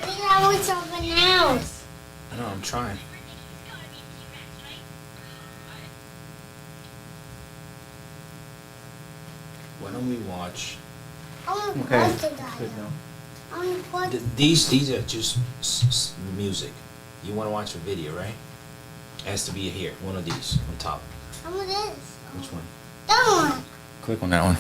I want something else. I know, I'm trying. Why don't we watch? I want Okay. watch the Good now. I want watch. These are just music. You want to watch a video, right? It has to be here, one of these on top. I want this. Which one? That one. Click on that one.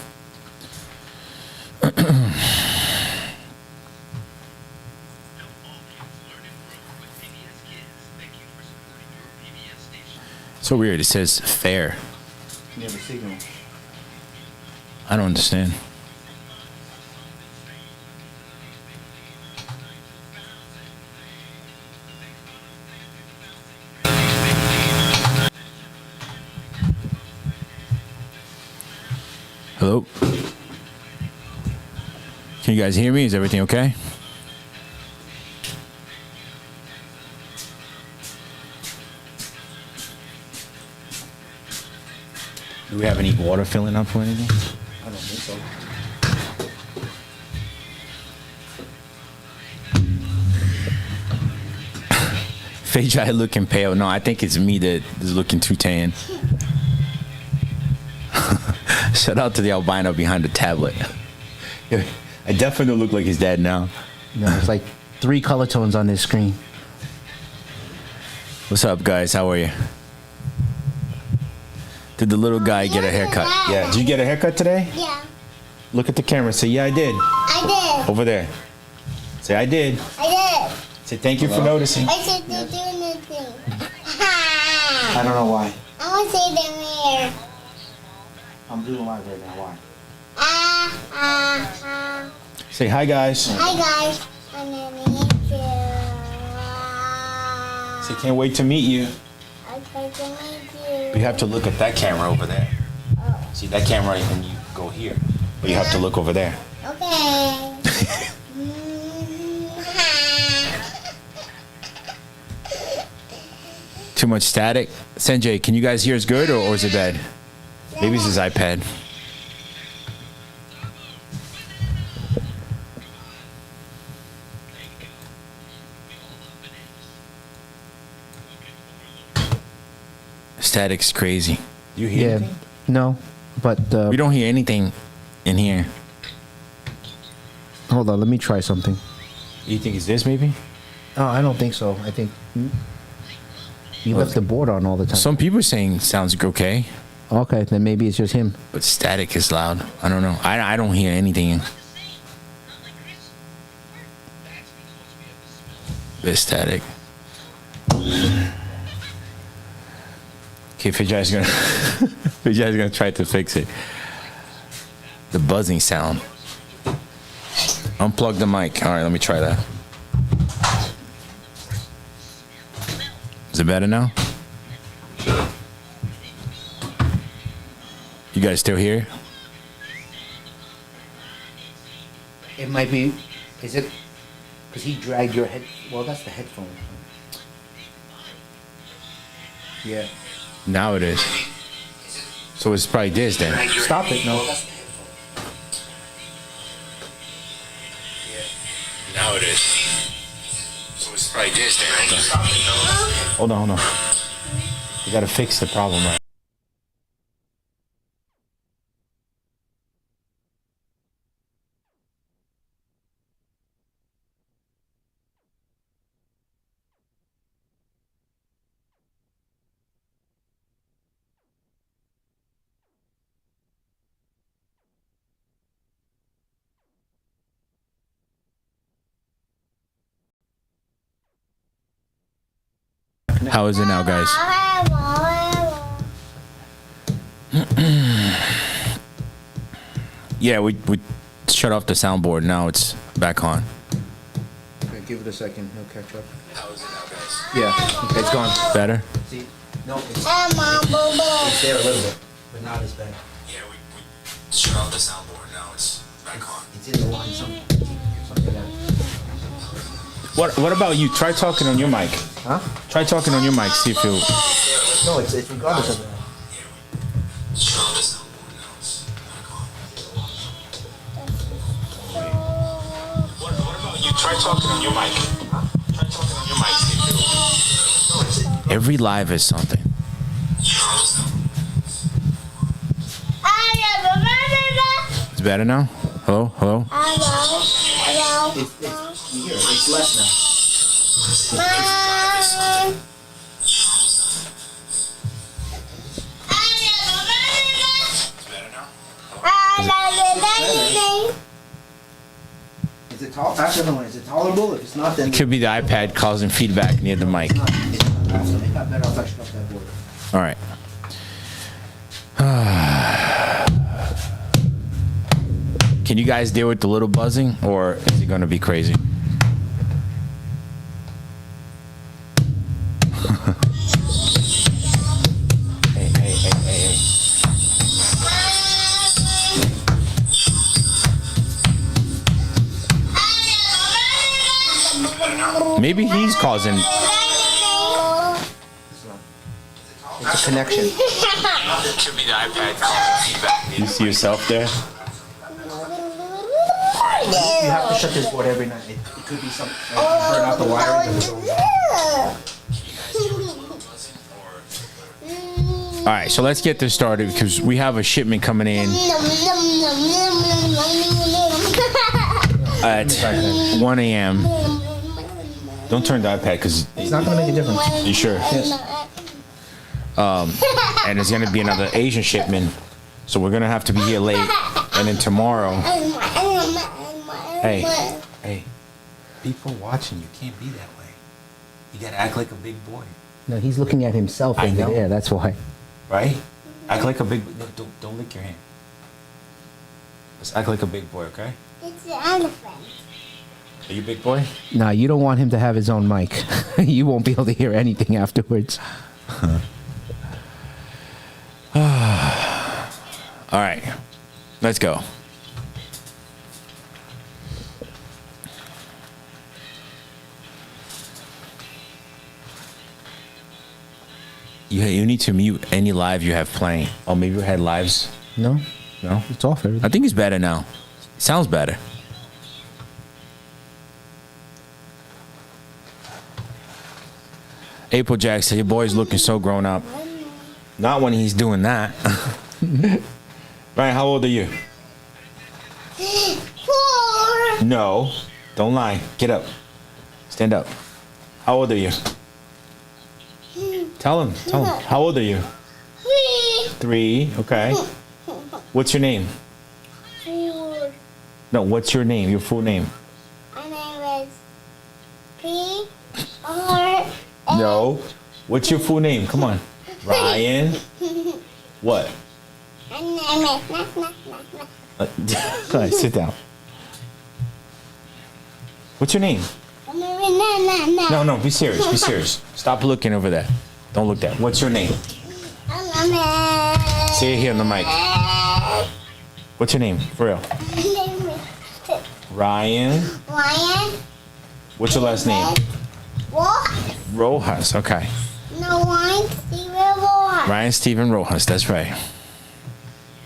So weird. It says fair. You have a signal. I don't understand. Hello? Can you guys hear me? Is everything okay? Do we have any water filling up or anything? I don't think so. Phaedra looking pale. No, I think it's me that is looking too tan. Shout out to the albino behind the tablet. I definitely look like his dad now. No, it's like 3 color tones on this screen. What's up, guys? How are you? Did the little guy get a haircut? Yeah. Did you get a haircut today? Yeah. Look at the camera. Say, yeah, I did. I did. Over there. Say, I did. I did. Say, thank you for noticing. I said they're doing the thing. I don't know why. I want to say them here. I'm doing live right now. Why? Say, hi, guys. Hi guys. I'm gonna meet you. Say, can't wait to meet you. I'd like to meet you. You have to look at that camera over there. See that camera when you go here. But you have to look over there. Okay. Too much static. Sanjay, can you guys hear us good or is it bad? Maybe it's his iPad. Static's crazy. You hear Yeah. anything? No, but We don't hear anything in here. hold on. Let me try something. You think it's this maybe? Oh, I don't think so. I think you left the board on all the time. Some people are saying sounds okay, Okay, then maybe it's just him. but static is loud. I don't know. I don't hear anything. Bit static. Okay, Fijai's gonna try to fix it. The buzzing sound. Unplug the mic. All right, let me try that. Is it better now? You guys still here? It might be. Is it? Because he dragged your head. Well, that's the headphone. Yeah. Now it is. So it's probably this then. Stop it. No. Now it is. So it's probably this then. Hold on, hold on. We gotta fix the problem right. How is it now, guys? Yeah, we shut off the soundboard. Now it's back on. Okay, give it a second. He'll catch up. How is it now, guys? Yeah. Okay, it's gone. Better? See? No, it's Bobo. there a little bit, but not as bad. Yeah, we shut off the soundboard. Now it's back on. It's in the line. Something else. What about you? Try talking on your mic. Huh? Try talking on your mic. See if you. No, it's regardless of that. What about you? Try Try talking on your mic. Try talking on your mic. Every live is something. It's better now? Hello? Hello? Hello. It's less now. Is it tall? Actually, no. Is it tolerable? If it's not, then It could be the iPad causing feedback near the mic. it's not fast. It got better. I'll touch it off that board. All right. Can you guys deal with the little buzzing, or is it going to be crazy? Hey. Maybe he's causing. It's a connection. Could be the iPad causing feedback. You see yourself there? You have to shut this board every night. It could be something. Burn out the wiring. All right, so let's get this started because we have a shipment coming in at 1 a.m. Don't turn the iPad because It's not going to make a difference. you sure? Yes. And it's going to be another Asian shipment, so we're going to have to be here late. And then tomorrow, hey, people watching, you can't be that way. You got to act like a big boy, No, he's looking at himself I in know. there. That's why. right? Act like a big. No, don't lick your hand. Let's act like a big boy, okay? It's the elephant. Are you a big boy? No, you don't want him to have his own mic. You won't be able to hear anything afterwards. All right, let's go. You need to mute any live you have playing. Oh, maybe we had lives. No, No, it's off. Everything. I think it's better now. It sounds better. April Jack said, your boy's looking so grown up. Not when he's doing that. Ryan, how old are you? 4. No. Don't lie. Get up. Stand up. How old are you? Tell him. How old are you? 3. Okay. What's your name? 4. No, what's your name? Your full name? My name is P-R. No. What's your full name? Come on. Ryan. What? My name is Go ahead, sit down. What's your name? No, be serious. Be serious. Stop looking over there. Don't look there. What's your name? Say it here on the mic. What's your name? For real. Ryan. Ryan. What's your last name? What? Rojas. Okay. No, Ryan Steven Rojas. Ryan Steven Rojas. That's right.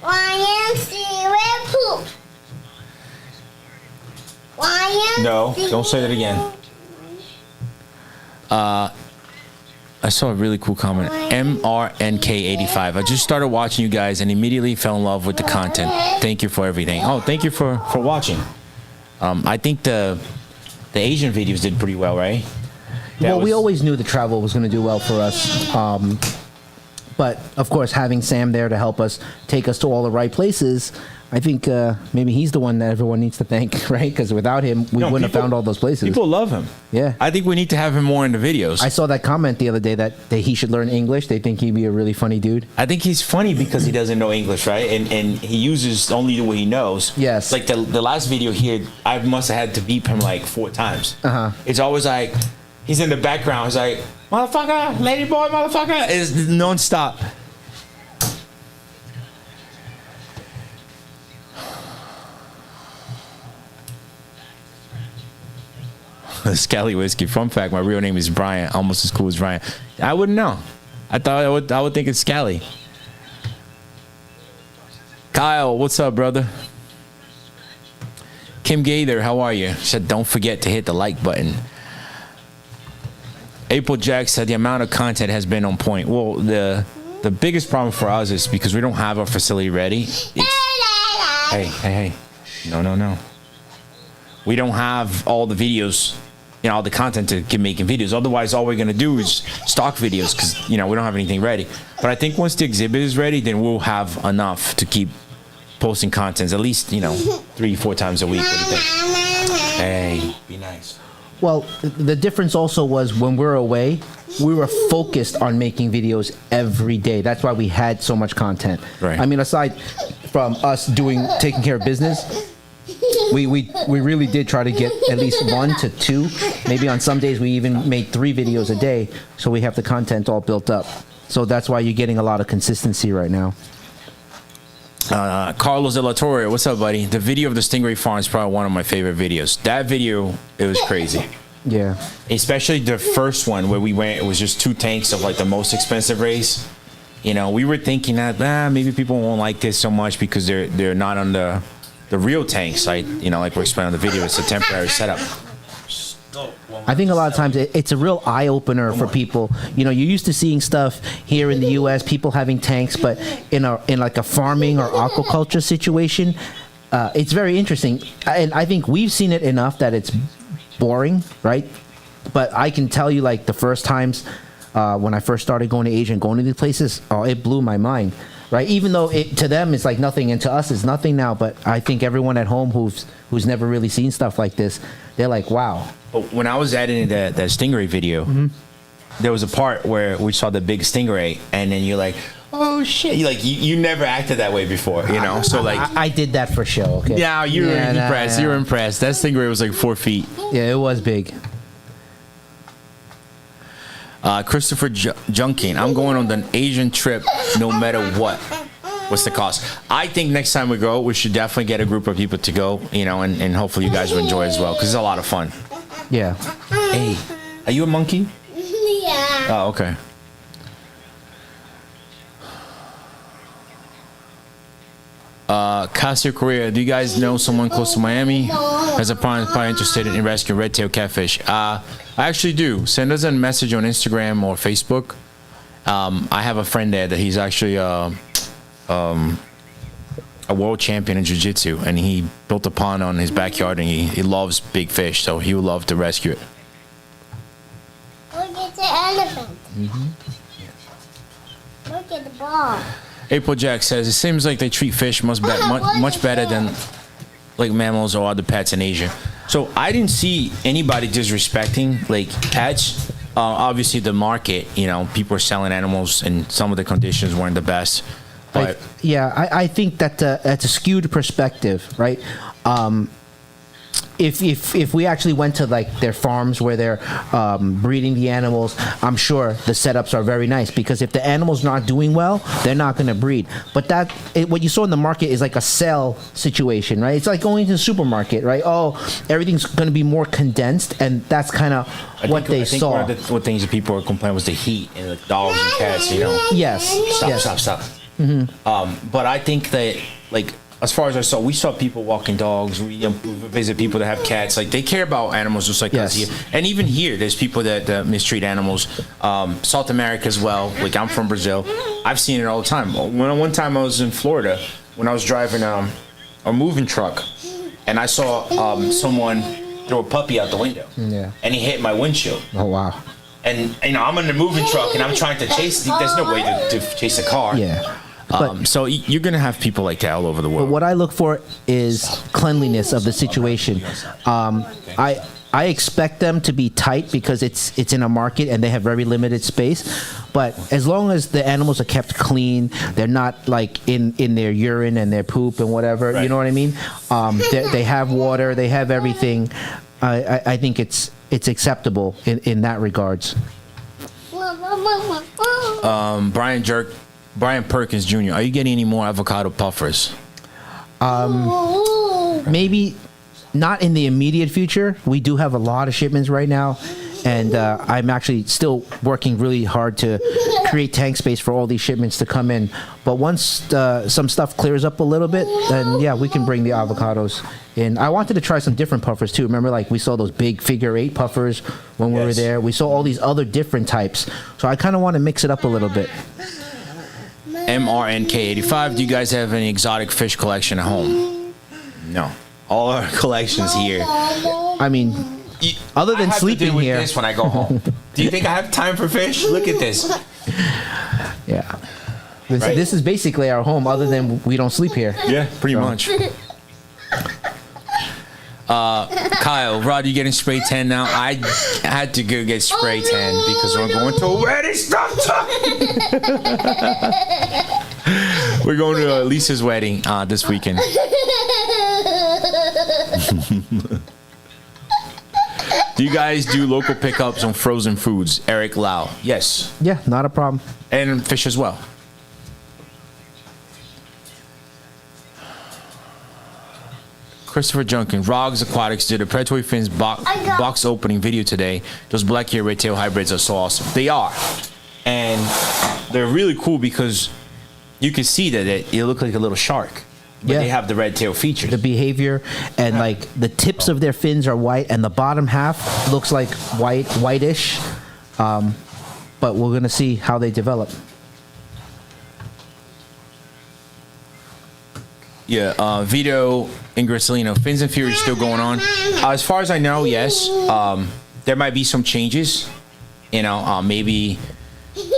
Ryan Steven Poop. Ryan. No, don't say that again. I saw a really cool comment. MRNK85. I just started watching you guys and immediately fell in love with the content. Thank you for everything. Oh, thank you for watching. I think the Asian videos did pretty well, right? Well, we always knew the travel was going to do well for us. But, of course, having Sam there to help us take us to all the right places, I think maybe he's the one that everyone needs to thank, right? Because without him, we wouldn't have found all those places. People love him. Yeah. I think we need to have him more in the videos. I saw that comment the other day that he should learn English. They think he'd be a really funny dude. I think he's funny because he doesn't know English, right? And he uses only what he knows. Yes. Like the last video here, I must have had to beep him like 4 times. Uh-huh. It's always like, he's in the background. He's like, motherfucker, lady boy, motherfucker. It's non-stop. Scally Whiskey. Fun fact, my real name is Brian, almost as cool as Ryan. I wouldn't know. I thought I would think it's Scally. Kyle, what's up, brother? Kim Gaither, how are you? She said, don't forget to hit the like button. April Jack said the amount of content has been on point. Well, the biggest problem for us is because we don't have our facility ready. Hey. No. We don't have all the videos, all the content to keep making videos. Otherwise, all we're going to do is stock videos because, we don't have anything ready. But I think once the exhibit is ready, then we'll have enough to keep posting contents at least, 3-4 times a week. What do you think? Hey, be nice. Well, the difference also was when we're away, we were focused on making videos every day. That's why we had so much content. Right. I mean, aside from us taking care of business, we really did try to get at least 1 to 2. Maybe on some days we even made 3 videos a day, so we have the content all built up. So that's why you're getting a lot of consistency right now. Carlos de la Torre, what's up, buddy? The video of the Stingray farm is probably one of my favorite videos. That video, it was crazy. Yeah. Especially the first one where we went, it was just 2 tanks of like the most expensive race. We were thinking that maybe people won't like this so much because they're not on the real tanks. Like we're explaining on the video, it's a temporary setup. I think a lot of times it's a real eye-opener for people. You're used to seeing stuff here in the U.S., people having tanks, but in like a farming or aquaculture situation, it's very interesting. And I think we've seen it enough that it's boring, right? But I can tell you, like, the first times when I first started going to Asia and going to these places, it blew my mind, right? Even though to them it's like nothing, and to us it's nothing now. But I think everyone at home who's never really seen stuff like this, they're like, wow. But when I was editing that Stingray video, there was a part where we saw the big Stingray, and then you're like, oh shit! You never acted that way before, So like, I did that for show. Okay. Yeah, you were impressed. You were impressed. That Stingray was like 4 feet. Yeah, it was big. Christopher Junkin, I'm going on an Asian trip no matter what. What's the cost? I think next time we go, we should definitely get a group of people to go, and hopefully you guys will enjoy as well, because it's a lot of fun. Yeah. Hey, are you a monkey? Yeah. Oh, okay. Casio Korea, do you guys know someone close to Miami as a probably interested in rescuing red-tailed catfish? I actually do. Send us a message on Instagram or Facebook. I have a friend there that he's actually a world champion in jiu-jitsu, and he built a pond on his backyard, and he loves big fish, so he would love to rescue it. Look at the elephant. Look at the ball. April Jack says, it seems like they treat fish much better than like mammals or other pets in Asia. So I didn't see anybody disrespecting like pets. Obviously the market, people are selling animals and some of the conditions weren't the best. But I think that that's a skewed perspective, right? If we actually went to like their farms where they're breeding the animals, I'm sure the setups are very nice, because if the animal's not doing well, they're not going to breed. But what you saw in the market is like a sell situation, right? It's like going to the supermarket, right? Oh, everything's going to be more condensed, and that's kind of what they saw. One of the things that people were complaining was the heat and the dogs and cats, Yes. Stop. But I think that, like, as far as we saw people walking dogs. We visit people that have cats. Like, they care about animals just like us here. And even here, there's people that mistreat animals. South America as well. Like, I'm from Brazil. I've seen it all the time. One time I was in Florida when I was driving a moving truck, and I saw someone throw a puppy out the window. Yeah. And he hit my windshield. Oh, wow. And, I'm in the moving truck, and I'm trying to chase. There's no way to chase a car. Yeah. So you're going to have people like that all over the world. But what I look for is cleanliness of the situation. I expect them to be tight because it's in a market and they have very limited space. But as long as the animals are kept clean, they're not like in their urine and their poop and whatever. Right. You know what I mean? They have water. They have everything. I think it's acceptable in that regards. Brian Perkins Jr., are you getting any more avocado puffers? Maybe not in the immediate future. We do have a lot of shipments right now, and I'm actually still working really hard to create tank space for all these shipments to come in. But once some stuff clears up a little bit, then yeah, we can bring the avocados in. I wanted to try some different puffers too. Remember, like we saw those big figure 8 puffers when we were there. We saw all these other different types. So I kind of want to mix it up a little bit. MRNK85, do you guys have any exotic fish collection at home? No. All our collections here. I mean, other than sleeping with here. This when I go home. Do you think I have time for fish? Look at this. Yeah. This, Right? this is basically our home, other than we don't sleep here. Yeah, pretty much. Kyle, Rod, you getting spray tan now? I had to go get spray tan because we're going to a wedding. Stop talking. We're going to Lisa's wedding this weekend. Do you guys do local pickups on frozen foods? Eric Lau. Yes. Yeah, not a problem. And fish as well. Christopher Junkin. Rogs Aquatics did a Predatory Fins box opening video today. Those black ear red tail hybrids are so awesome. They are. And they're really cool because you can see that it look like a little shark. But Yeah. they have the red tail features. The behavior and like the tips of their fins are white, and the bottom half looks like whitish. But we're gonna see how they develop. Yeah, Vito and Gracilino. Fins and Fury still going on. As far as I know, yes. There might be some changes. You know, maybe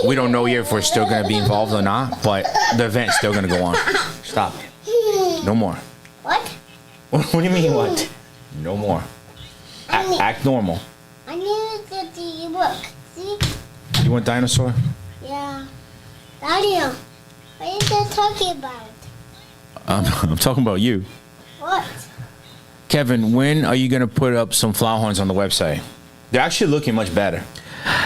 we don't know yet if we're still going to be involved or not, but the event's still going to go on. Stop. No more. What? What do you mean, what? No more. Act normal. I need to get the book. See? You want dinosaur? Yeah. Daniel, what are you talking about? I'm talking about you. What? Kevin, when are you going to put up some flower horns on the website? They're actually looking much better.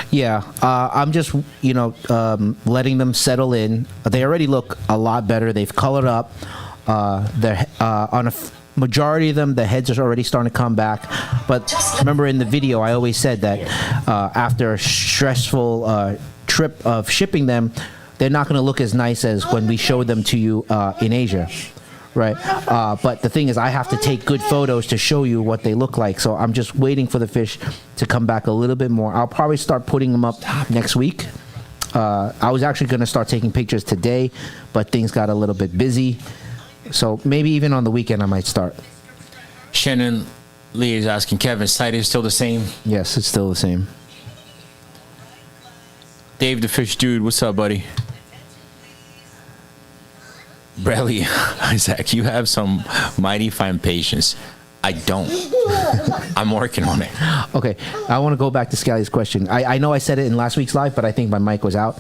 Yeah, I'm just letting them settle in. They already look a lot better. They've colored up. They're on a majority of them, the heads are already starting to come back. But remember in the video, I always said that after a stressful trip of shipping them, they're not going to look as nice as when we showed them to you in Asia, right? But the thing is, I have to take good photos to show you what they look like. So I'm just waiting for the fish to come back a little bit more. I'll probably start putting them up next week. I was actually going to start taking pictures today, but things got a little bit busy. So maybe even on the weekend I might start. Shannon Lee is asking, Kevin, site is still the same? Yes, it's still the same. Dave the Fish Dude, what's up, buddy? Bradley, Isaac, you have some mighty fine patience. I don't. I'm working on it. Okay, I want to go back to Scally's question. I know I said it in last week's live, but I think my mic was out.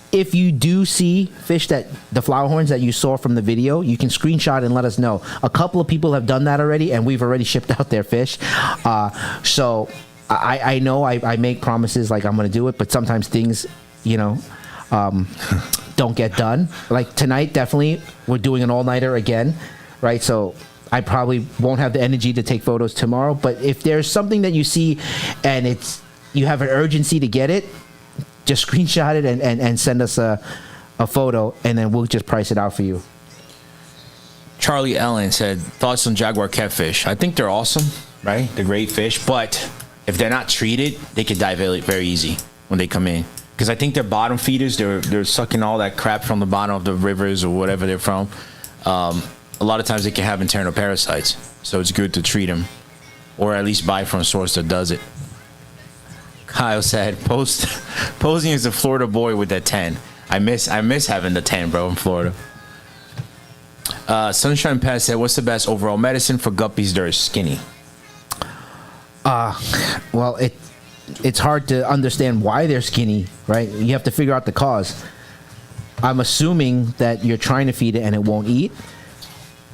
If you do see fish that the flower horns that you saw from the video, you can screenshot and let us know. A couple of people have done that already, and we've already shipped out their fish. So I know I make promises like I'm going to do it, but sometimes things, don't get done. Like tonight, definitely, we're doing an all-nighter again, right? So I probably won't have the energy to take photos tomorrow. But if there's something that you see and you have an urgency to get it, just screenshot it and send us a photo, and then we'll just price it out for you. Charlie Ellen said, thoughts on jaguar catfish? I think they're awesome, right? They're great fish, but if they're not treated, they could die very, very easy when they come in. Because I think they're bottom feeders. They're sucking all that crap from the bottom of the rivers or whatever they're from. A lot of times they can have internal parasites, so it's good to treat them, or at least buy from a source that does it. Kyle said, posing as a Florida boy with that tan. I miss having the tan, bro, in Florida. Sunshine Pass said, what's the best overall medicine for guppies that are skinny? Well, it's hard to understand why they're skinny, right? You have to figure out the cause. I'm assuming that you're trying to feed it and it won't eat,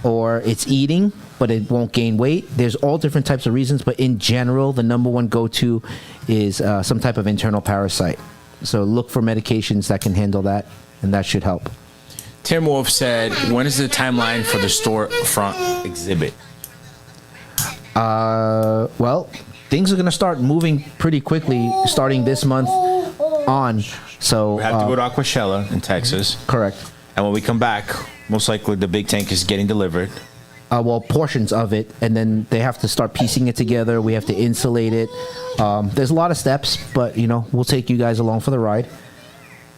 or it's eating but it won't gain weight. There's all different types of reasons, but in general, the number one go-to is some type of internal parasite. So look for medications that can handle that, and that should help. Tim Wolf said, when is the timeline for the storefront exhibit? Well, things are going to start moving pretty quickly starting this month on. So We have to go to Aquashella in Texas. correct. And when we come back, most likely the big tank is getting delivered. Well, portions of it, and then they have to start piecing it together. We have to insulate it. There's a lot of steps, but we'll take you guys along for the ride.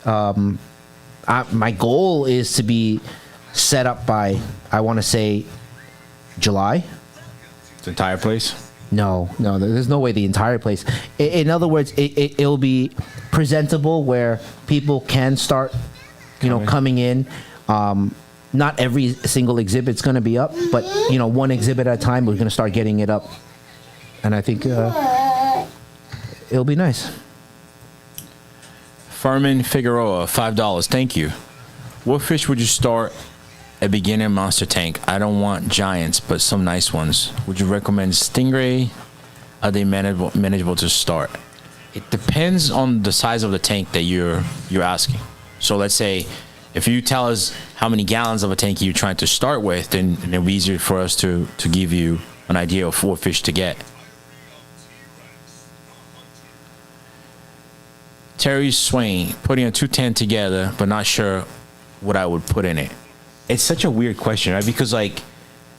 My goal is to be set up by, I want to say, July. The entire place. No, there's no way the entire place. In other words, it'll be presentable where people can start, coming in. Not every single exhibit's going to be up, but one exhibit at a time, we're going to start getting it up, and I think it'll be nice. Furman Figueroa, $5. Thank you. What fish would you start a beginner monster tank? I don't want giants, but some nice ones. Would you recommend Stingray? Are they manageable to start? It depends on the size of the tank that you're asking. So let's say if you tell us how many gallons of a tank you're trying to start with, then it'll be easier for us to give you an idea of what fish to get. Terry Swain, putting a 210 together, but not sure what I would put in it. It's such a weird question, right? Because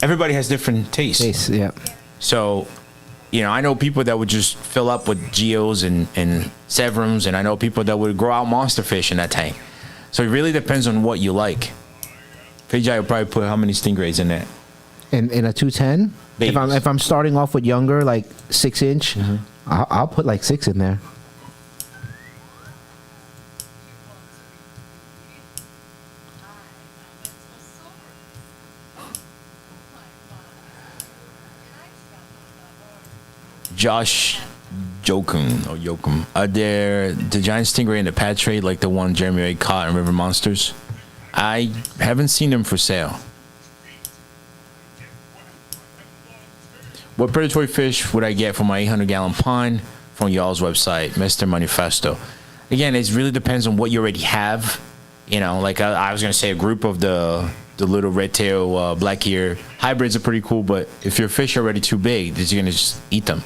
everybody has different tastes. Yeah. So, I know people that would just fill up with geos and severums, and I know people that would grow out monster fish in that tank. So it really depends on what you like. PJ would probably put how many stingrays in there? In a 210, if I'm starting off with younger, like 6-inch, I'll put like 6 in there. Josh Jokum. Are there the giant stingray in the pad trade like the one Jeremy Ray caught in River Monsters? I haven't seen them for sale. What predatory fish would I get for my 800-gallon pond from y'all's website, Mr. Manifesto? Again, it really depends on what you already have. I was going to say a group of the little red tail black ear hybrids are pretty cool, but if your fish are already too big, you're going to just eat them.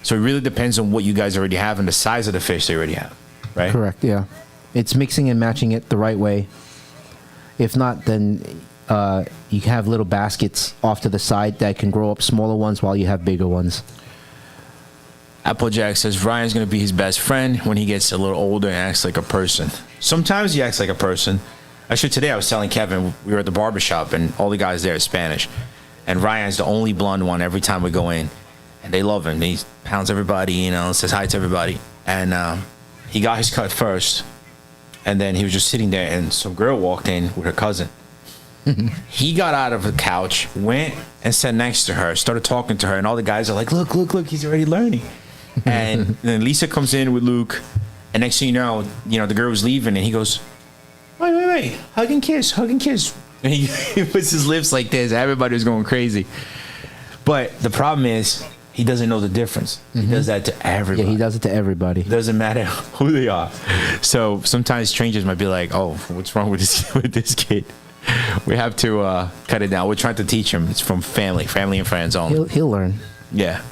So it really depends on what you guys already have and the size of the fish they already have, right? Correct, yeah. It's mixing and matching it the right way. If not, then you have little baskets off to the side that can grow up smaller ones while you have bigger ones. Applejack says Ryan's going to be his best friend when he gets a little older and acts like a person. Sometimes he acts like a person. Actually, today I was telling Kevin, we were at the barbershop and all the guys there are Spanish. And Ryan's the only blonde one every time we go in. And they love him. He pounds everybody, says hi to everybody. And he got his cut first. And then he was just sitting there and some girl walked in with her cousin. He got out of the couch, went and sat next to her, started talking to her. And all the guys are like, look, he's already learning. And then Lisa comes in with Luke. And next thing you know, the girl was leaving and he goes, wait, hug and kiss. And he puts his lips like this. Everybody was going crazy. But the problem is, he doesn't know the difference. He does that to everybody. Yeah, he does it to everybody. Doesn't matter who they are. So sometimes strangers might be like, oh, what's wrong with this kid? We have to cut it down. We're trying to teach him. It's from family and friends only. He'll learn. Yeah.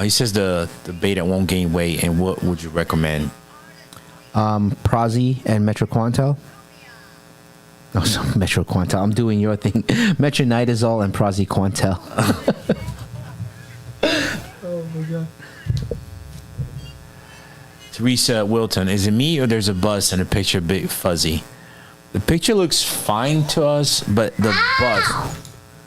He says the beta won't gain weight, and what would you recommend? Prozzy and Metroquantel. Oh, so Metroquantel. I'm doing your thing. Metronidazole and Praziquantel. Oh my god. Teresa Wilton, is it me or there's a bus and a picture big fuzzy? The picture looks fine to us, but the bus.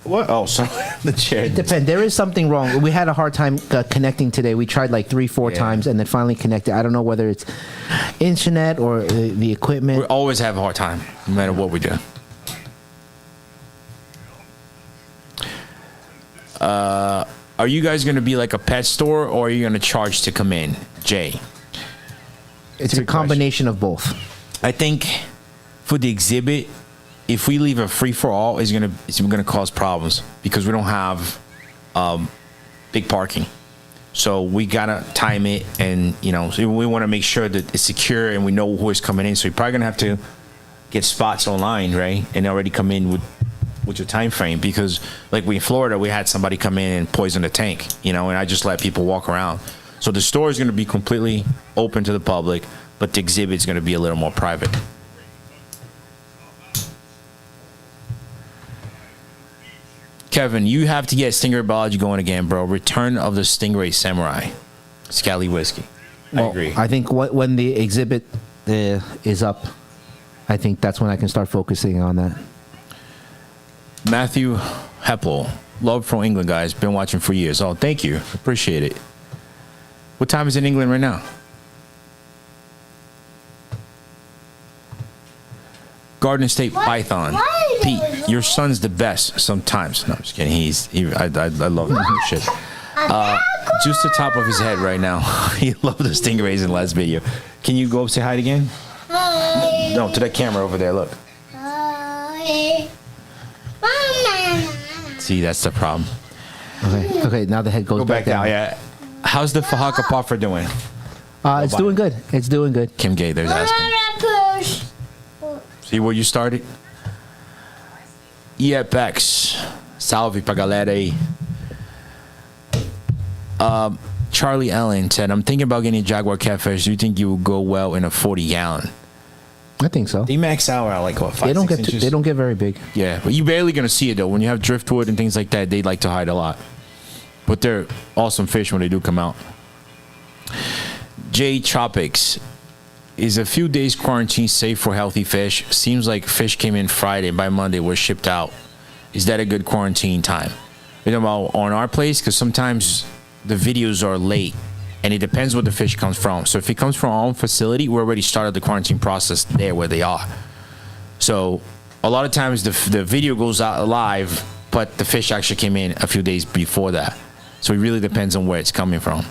What? Oh, sorry. The chair. It depends. There is something wrong. We had a hard time connecting today. We tried like 3-4 times and then finally connected. I don't know whether it's internet or the equipment. We always have a hard time, no matter what we do. Are you guys going to be like a pet store, or are you going to charge to come in, Jay? It's a combination of both. I think for the exhibit, if we leave a free for all, it's gonna cause problems because we don't have big parking. So we gotta time it, and so we want to make sure that it's secure and we know who is coming in. So you're probably gonna have to get spots online, right? And already come in with with your time frame, because like we in Florida, we had somebody come in and poison the tank, you know, and I just let people walk around. So the store is going to be completely open to the public, but the exhibit is going to be a little more private. Kevin, you have to get Stingray Biology going again, bro. Return of the Stingray Samurai. Scally Whiskey. I agree. I think when the exhibit is up, I think that's when I can start focusing on that. Matthew Heppel. Love from England, guys. Been watching for years. Oh, thank you. Appreciate it. What time is it in England right now? Garden State Python. Pete, your son's the best sometimes. No, I'm just kidding. I love him. Shit. Just the top of his head right now. He loved the stingrays in the last video. Can you go up say hi again? Hi. No, to that camera over there. Look. Hi. See, that's the problem. Okay. Now the head goes Go back down. Yeah. How's the Fahaka puffer doing? It's doing good. It's doing good. Kim Gay, there's asking. See where you started? EFX. Salve pra galera aí. Charlie Ellen said, I'm thinking about getting a Jaguar catfish. Do you think you will go well in a 40-gallon? I think so. They max out at like what, 5, 6 inches? They don't get very big. Yeah, but you're barely gonna see it though. When you have driftwood and things like that, they like to hide a lot. But they're awesome fish when they do come out. J Tropics. Is a few days quarantine safe for healthy fish? Seems like fish came in Friday. By Monday were shipped out. Is that a good quarantine time? You know about on our place, because sometimes the videos are late and it depends where the fish comes from. So if it comes from our own facility, we already started the quarantine process there where they are. So a lot of times the video goes out live, but the fish actually came in a few days before that. So it really depends on where it's coming from.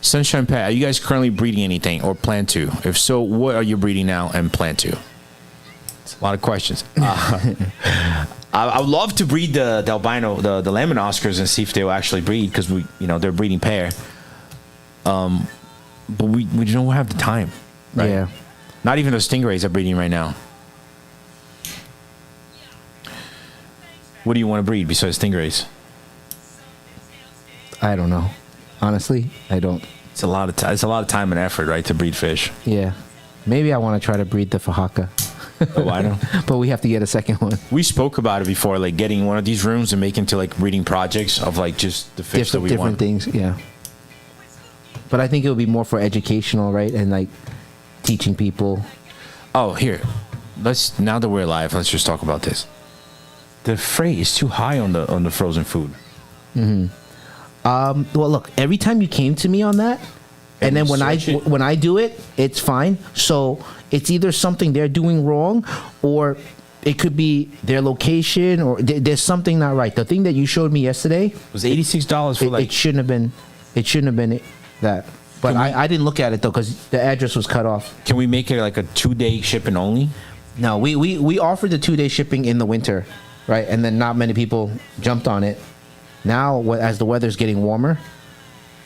Sunshine Pat, are you guys currently breeding anything or plan to? If so, what are you breeding now and plan to? It's a lot of questions. I would love to breed the albino, the lemon Oscars, and see if they will actually breed, because they're breeding pair. But we don't have the time. Right? Yeah. Not even the stingrays are breeding right now. What do you want to breed besides stingrays? I don't know. Honestly, I don't. It's a lot of time and effort, right, to breed fish. Yeah. Maybe I want to try to breed the Fahaka. Oh, I know. But we have to get a second one. We spoke about it before, like getting one of these rooms and making to like breeding projects of like just the fish that we want. Different things, yeah. But I think it would be more for educational, right? And like teaching people. Oh, here. Now that we're live, let's just talk about this. The freight is too high on the frozen food. Mm-hmm. Well, look, every time you came to me on that, and then when I do it, it's fine. So it's either something they're doing wrong, or it could be their location, or there's something not right. The thing that you showed me yesterday it was $86 for like. It shouldn't have been that. But I didn't look at it though, because the address was cut off. Can we make it like a 2-day shipping only? No, we offered the 2-day shipping in the winter, right? And then not many people jumped on it. Now, as the weather's getting warmer,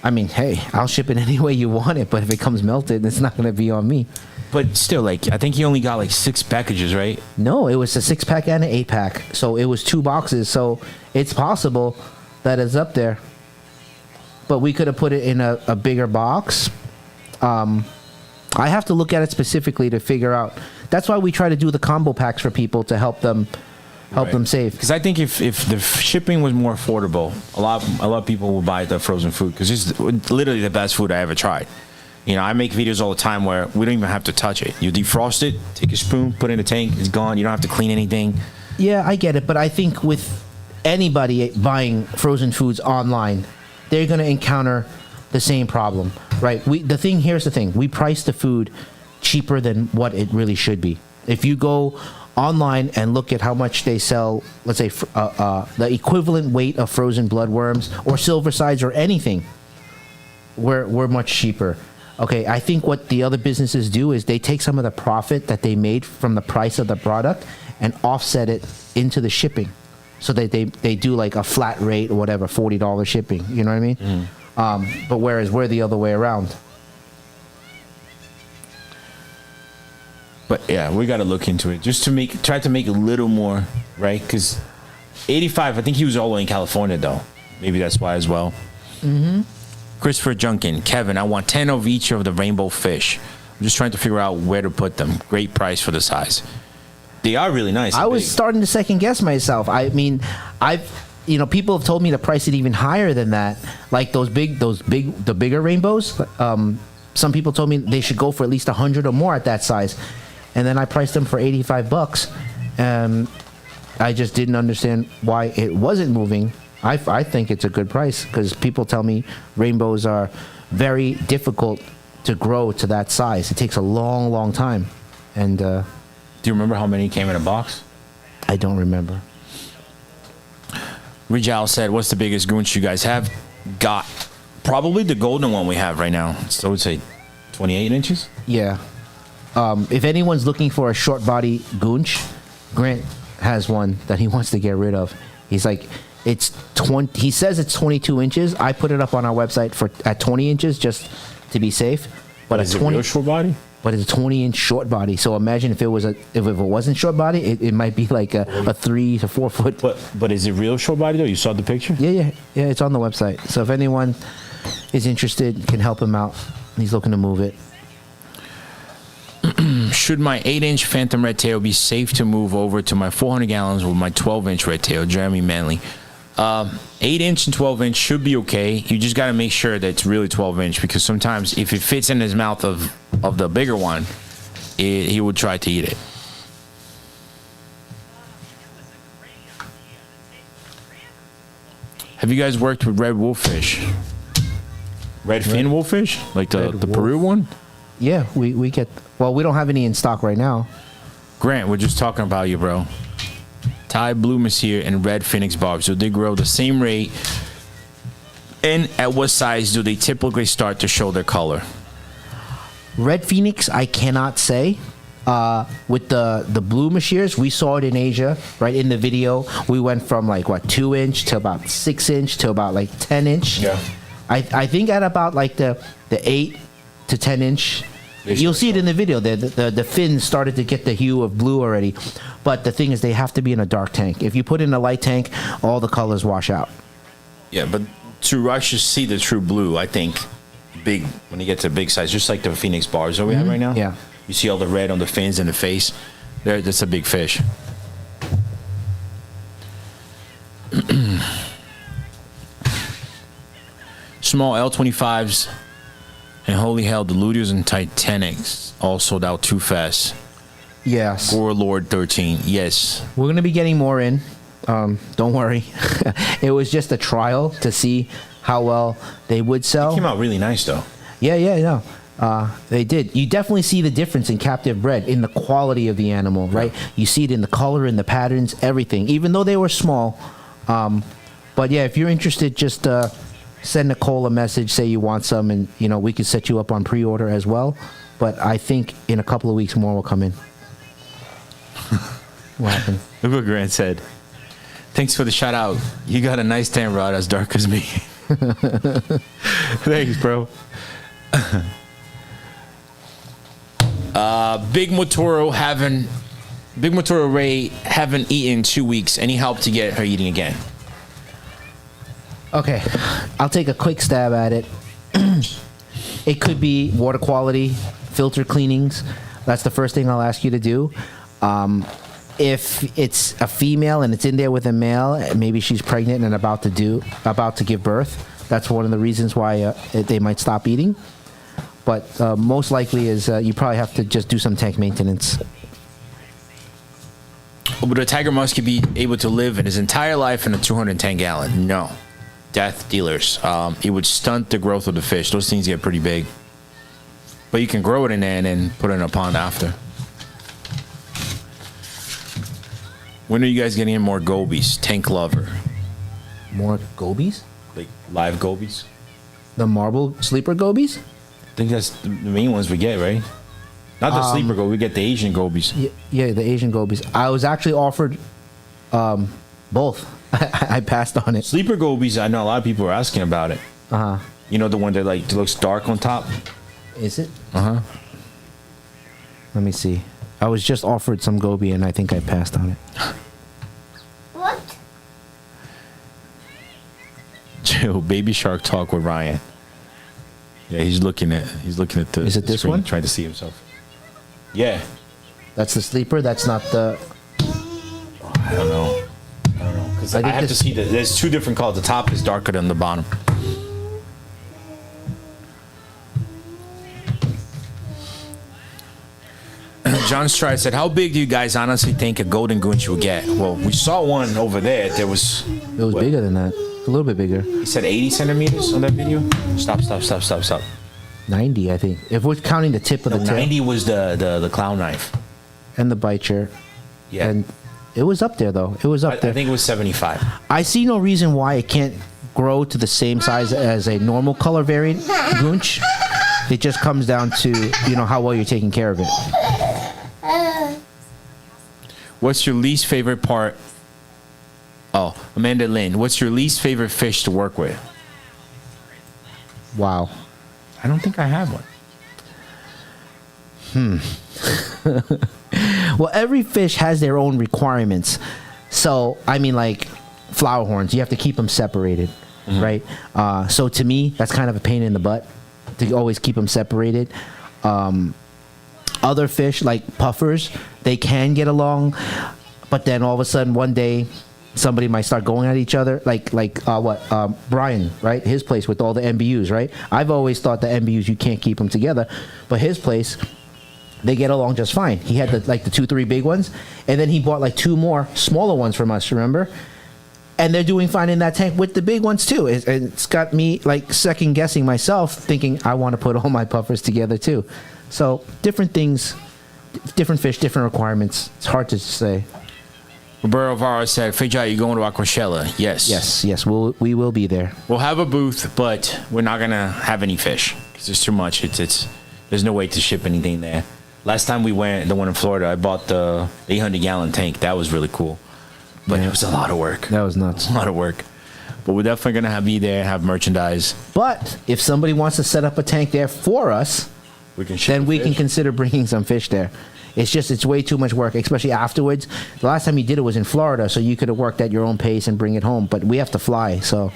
I mean, hey, I'll ship it any way you want it, but if it comes melted, it's not going to be on me. But still, like, I think he only got like 6 packages, right? No, it was a 6-pack and an 8-pack. So it was 2 boxes. So it's possible that it's up there. But we could have put it in a bigger box. I have to look at it specifically to figure out. That's why we try to do the combo packs for people to help them save. Because I think if the shipping was more affordable, a lot of people would buy the frozen food, because it's literally the best food I ever tried. I make videos all the time where we don't even have to touch it. You defrost it, take a spoon, put it in the tank, it's gone. You don't have to clean anything. Yeah, I get it, but I think with anybody buying frozen foods online, they're going to encounter the same problem, right? Here's the thing. We price the food cheaper than what it really should be. If you go online and look at how much they sell, let's say the equivalent weight of frozen bloodworms or silver sides or anything, we're much cheaper. Okay, I think what the other businesses do is they take some of the profit that they made from the price of the product and offset it into the shipping, so that they do like a flat rate or whatever, $40 shipping. You know what I mean? Mm. But whereas we're the other way around. But yeah, we got to look into it just to try to make a little more, right? Because 85, I think he was all the way in California though. Maybe that's why as well. Mm-hmm. Christopher Junkin, Kevin, I want 10 of each of the rainbow fish. I'm just trying to figure out where to put them. Great price for the size. They are really nice. I was starting to second guess myself. I mean, people have told me to price it even higher than that. Like the bigger rainbows. Some people told me they should go for at least 100 or more at that size, and then I priced them for $85. I just didn't understand why it wasn't moving. I think it's a good price because people tell me rainbows are very difficult to grow to that size. It takes a long, long time. And do you remember how many came in a box? I don't remember. Rijal said, "What's the biggest goonch you guys have got?" Probably the golden one we have right now. So I would say 28 inches. Yeah. If anyone's looking for a short body goonch, Grant has one that he wants to get rid of. He's like, it's 20. He says it's 22 inches. I put it up on our website at 20 inches just to be safe. But is it real short body? But it's a 20-inch short body. So imagine if it wasn't short body, it might be like a 3 to 4 foot. But is it real short body though? You saw the picture? Yeah. It's on the website. So if anyone is interested, can help him out. He's looking to move it. Should my 8-inch Phantom Red Tail be safe to move over to my 400 gallons with my 12-inch Red Tail? Jeremy Manley. 8-inch and 12-inch should be okay. You just got to make sure that it's really 12-inch because sometimes if it fits in his mouth of the bigger one, he would try to eat it. Have you guys worked with red wolffish? Red fin wolffish? Like the Peru one? Yeah, we get... Well, we don't have any in stock right now. Grant, we're just talking about you, bro. Thai blue messier and red phoenix barb. So they grow the same rate. And at what size do they typically start to show their color? Red phoenix, I cannot say. With the blue messiers, we saw it in Asia, right? In the video, we went from 2-inch to about 6-inch to about 10-inch. Yeah. I think at about the 8 to 10-inch. You'll see it in the video. The fins started to get the hue of blue already. But the thing is, they have to be in a dark tank. If you put in a light tank, all the colors wash out. Yeah, but to rush to see the true blue, I think, big when you get to big size, just like the Phoenix bars that we have right now. Yeah. You see all the red on the fins and the face. That's a big fish. Small L25s. And holy hell, the Ludios and Titanics all sold out too fast. Yes. Warlord 13, yes. We're going to be getting more in. Don't worry. It was just a trial to see how well they would sell. It came out really nice, though. Yeah. They did. You definitely see the difference in captive bred, in the quality of the animal, right? You see it in the color, in the patterns, everything, even though they were small. But yeah, if you're interested, just... send Nicole a message, say you want some, and we could set you up on pre-order as well. But I think in a couple of weeks more will come in. What happened? Look what Grant said. Thanks for the shout out. You got a nice tan rod as dark as me. Thanks, bro. Big Motoro Ray haven't eaten 2 weeks. Any help to get her eating again? Okay, I'll take a quick stab at it. It could be water quality, filter cleanings. That's the first thing I'll ask you to do. If it's a female and it's in there with a male, maybe she's pregnant and about to give birth. That's one of the reasons why they might stop eating. But most likely is you probably have to just do some tank maintenance. Would a tiger muskie be able to live in his entire life in a 210 gallon? No. Death dealers. It would stunt the growth of the fish. Those things get pretty big. But you can grow it in there and then put it in a pond after. When are you guys getting in more gobies? Tank lover. More gobies? Like live gobies? The marble sleeper gobies? I think that's the main ones we get, right? Not the sleeper goby. We get the Asian gobies. Yeah, the Asian gobies. I was actually offered both. I passed on it. Sleeper gobies, I know a lot of people are asking about it. Uh-huh. You know the one that looks dark on top? Is it? Uh-huh. Let me see. I was just offered some goby and I think I passed on it. What? Chill, baby shark talk with Ryan. Yeah, he's looking at the Is it this screen, one? trying to see himself. Yeah. That's the sleeper. That's not the. I don't know. Because I have to see that there's two different colors. The top is darker than the bottom. John Stride said, "How big do you guys honestly think a golden goonch will get?" Well, we saw one over there. There was. It was bigger than that. A little bit bigger. He said 80 centimeters on that video. Stop. 90, I think. If we're counting the tip of the tail 90 was the clown knife. and the bite chair. Yeah. And it was up there though. It was up there. I think it was 75. I see no reason why it can't grow to the same size as a normal color variant goonch. It just comes down to, how well you're taking care of it. What's your least favorite part? Oh, Amanda Lynn. What's your least favorite fish to work with? Wow. I don't think I have one. Well, every fish has their own requirements. So, like flower horns, you have to keep them separated, right? So to me, that's kind of a pain in the butt to always keep them separated. Other fish like puffers, they can get along, but then all of a sudden one day somebody might start going at each other, like Brian, right? His place with all the MBUs, right? I've always thought the MBUs, you can't keep them together, but his place, they get along just fine. He had the 2-3 big ones, and then he bought 2 more smaller ones from us, remember? And they're doing fine in that tank with the big ones too. It's got me second guessing myself, thinking I want to put all my puffers together too. So different things, different fish, different requirements. It's hard to say. Roberto Vara said, "Fijay, you going to Aquashella?" Yes. Yes. We will be there. We'll have a booth, but we're not gonna have any fish because there's too much. There's no way to ship anything there. Last time we went, the one in Florida, I bought the 800-gallon tank. That was really cool, but it was a lot of work. That was nuts. A lot of work. But we're definitely gonna be there, have merchandise. But if somebody wants to set up a tank there for us, We can ship then we fish. can consider bringing some fish there. It's way too much work, especially afterwards. The last time you did it was in Florida, so you could have worked at your own pace and bring it home. But we have to fly, so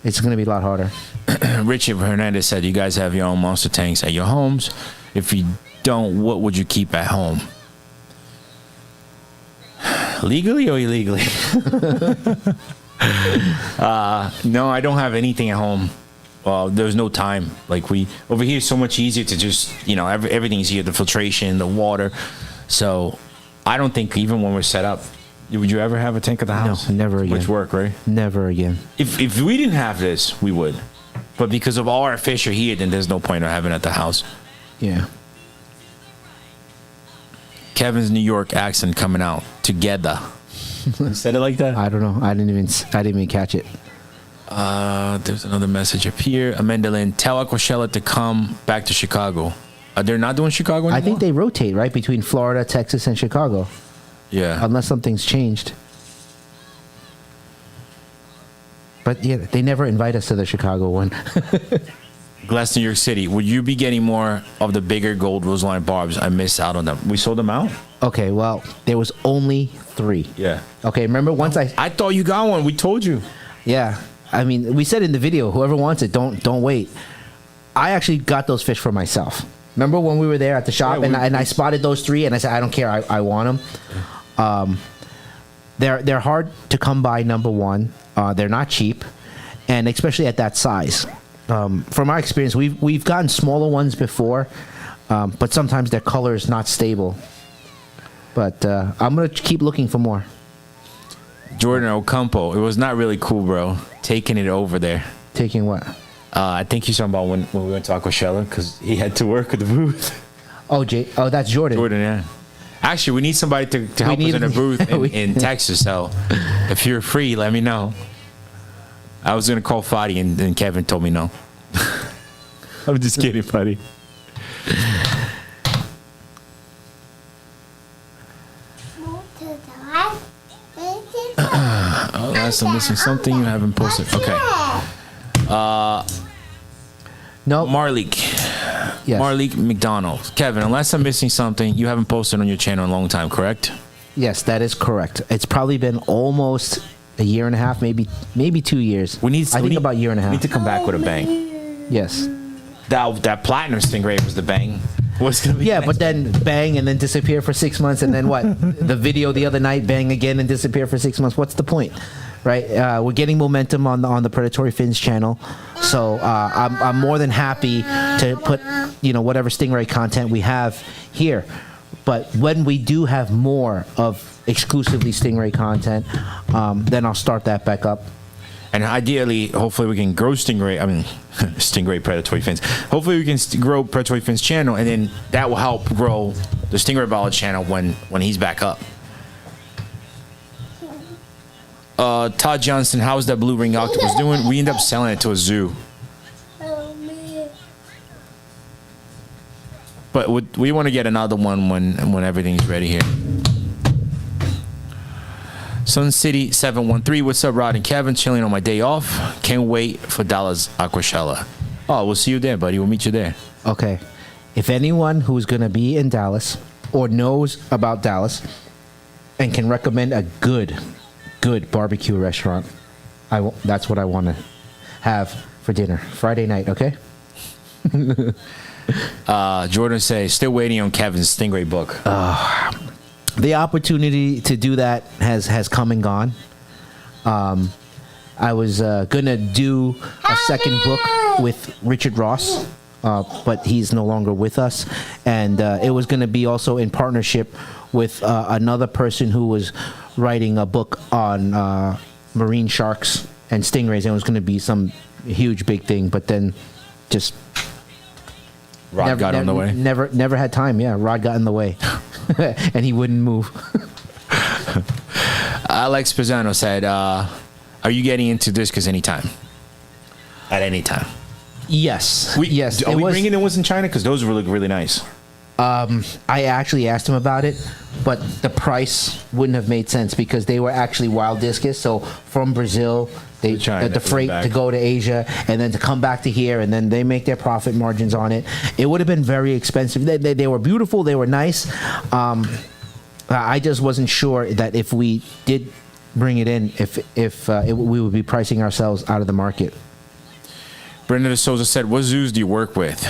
it's going to be a lot harder. Richard Hernandez said, "You guys have your own monster tanks at your homes. If you don't, what would you keep at home? Legally or illegally?" No, I don't have anything at home. Well, there's no time. Over here, it's so much easier to just, everything's here, the filtration, the water. So I don't think even when we're set up, would you ever have a tank at the house? No, never again. Much work, right? Never again. If we didn't have this, we would. But because of all our fish are here, then there's no point in having it at the house. Yeah. Kevin's New York accent coming out together. Said it like that? I don't know. I didn't even catch it. There's another message up here. Amanda Lynn, tell Aquashella to come back to Chicago. They're not doing Chicago anymore? I think they rotate, right, between Florida, Texas, and Chicago. Yeah. Unless something's changed. But yeah, they never invite us to the Chicago one. Glass New York City. Would you be getting more of the bigger gold Roseline barbs? I missed out on them. We sold them out? Okay, well, there was only 3. Yeah. Okay, remember once I thought you got one. We told you. Yeah. I mean, we said in the video, whoever wants it, don't wait. I actually got those fish for myself. Remember when we were there at the shop and I spotted those 3 and I said, I don't care, I want them. They're hard to come by, number one. They're not cheap, and especially at that size. From our experience, we've gotten smaller ones before, but sometimes their color is not stable. But I'm going to keep looking for more. Jordan Ocampo, it was not really cool, bro. Taking it over there. Taking what? I think he's talking about when we went to Aquashella because he had to work at the booth. Oh, that's Jordan. Jordan, yeah. Actually, we need somebody to help us in a booth in Texas. So if you're free, let me know. I was going to call Fadi, and then Kevin told me no. I'm just kidding, Fadi. Oh, that's I'm missing something you haven't posted. Okay. No. Marlik. Yes. Marleek McDonald. Kevin, unless I'm missing something, you haven't posted on your channel in a long time, correct? Yes, that is correct. It's probably been almost a year and a half, maybe 2 years. I think about a year and a half. We need to come back with a bang. Yes. That platinum Stingray was the bang. What's gonna be? Yeah, the but next then bang and then disappear for 6 months, and then what? The video the other night, bang again and disappear for 6 months. What's the point, right? We're getting momentum on the Predatory Fins channel, so I'm more than happy to put whatever Stingray content we have here. But when we do have more of exclusively Stingray content, then I'll start that back up. And ideally, hopefully we can grow Stingray. I mean, Stingray Predatory Fins. Hopefully we can grow Predatory Fins channel, and then that will help grow the Stingray Baller channel when he's back up. Todd Johnson, how's that blue ring octopus doing? We end up selling it to a zoo. But we want to get another one when everything's ready here. Sun City 713. What's up, Rod and Kevin? Chilling on my day off. Can't wait for Dallas Aquashella. Oh, we'll see you there, buddy. We'll meet you there. Okay. If anyone who's going to be in Dallas or knows about Dallas and can recommend a good barbecue restaurant, that's what I want to have for dinner Friday night. Okay. Jordan says, still waiting on Kevin's Stingray book. The opportunity to do that has come and gone. I was gonna do a second book with Richard Ross, but he's no longer with us, and it was gonna be also in partnership with another person who was writing a book on marine sharks and stingrays, and it was gonna be some huge big thing, but then just Rod got in the way. Never had time. Yeah, Rod got in the way, and he wouldn't move. Alex Pisano said, "Are you getting into discus anytime? At any time?" Yes. Yes. Are we bringing the ones in China? Because those look really nice. I actually asked him about it, but the price wouldn't have made sense because they were actually wild discus. So from Brazil, the freight to go to Asia and then to come back to here, and then they make their profit margins on it. It would have been very expensive. They were beautiful. They were nice. I just wasn't sure that if we did bring it in, we would be pricing ourselves out of the market. Brenda De Souza said, "What zoos do you work with?"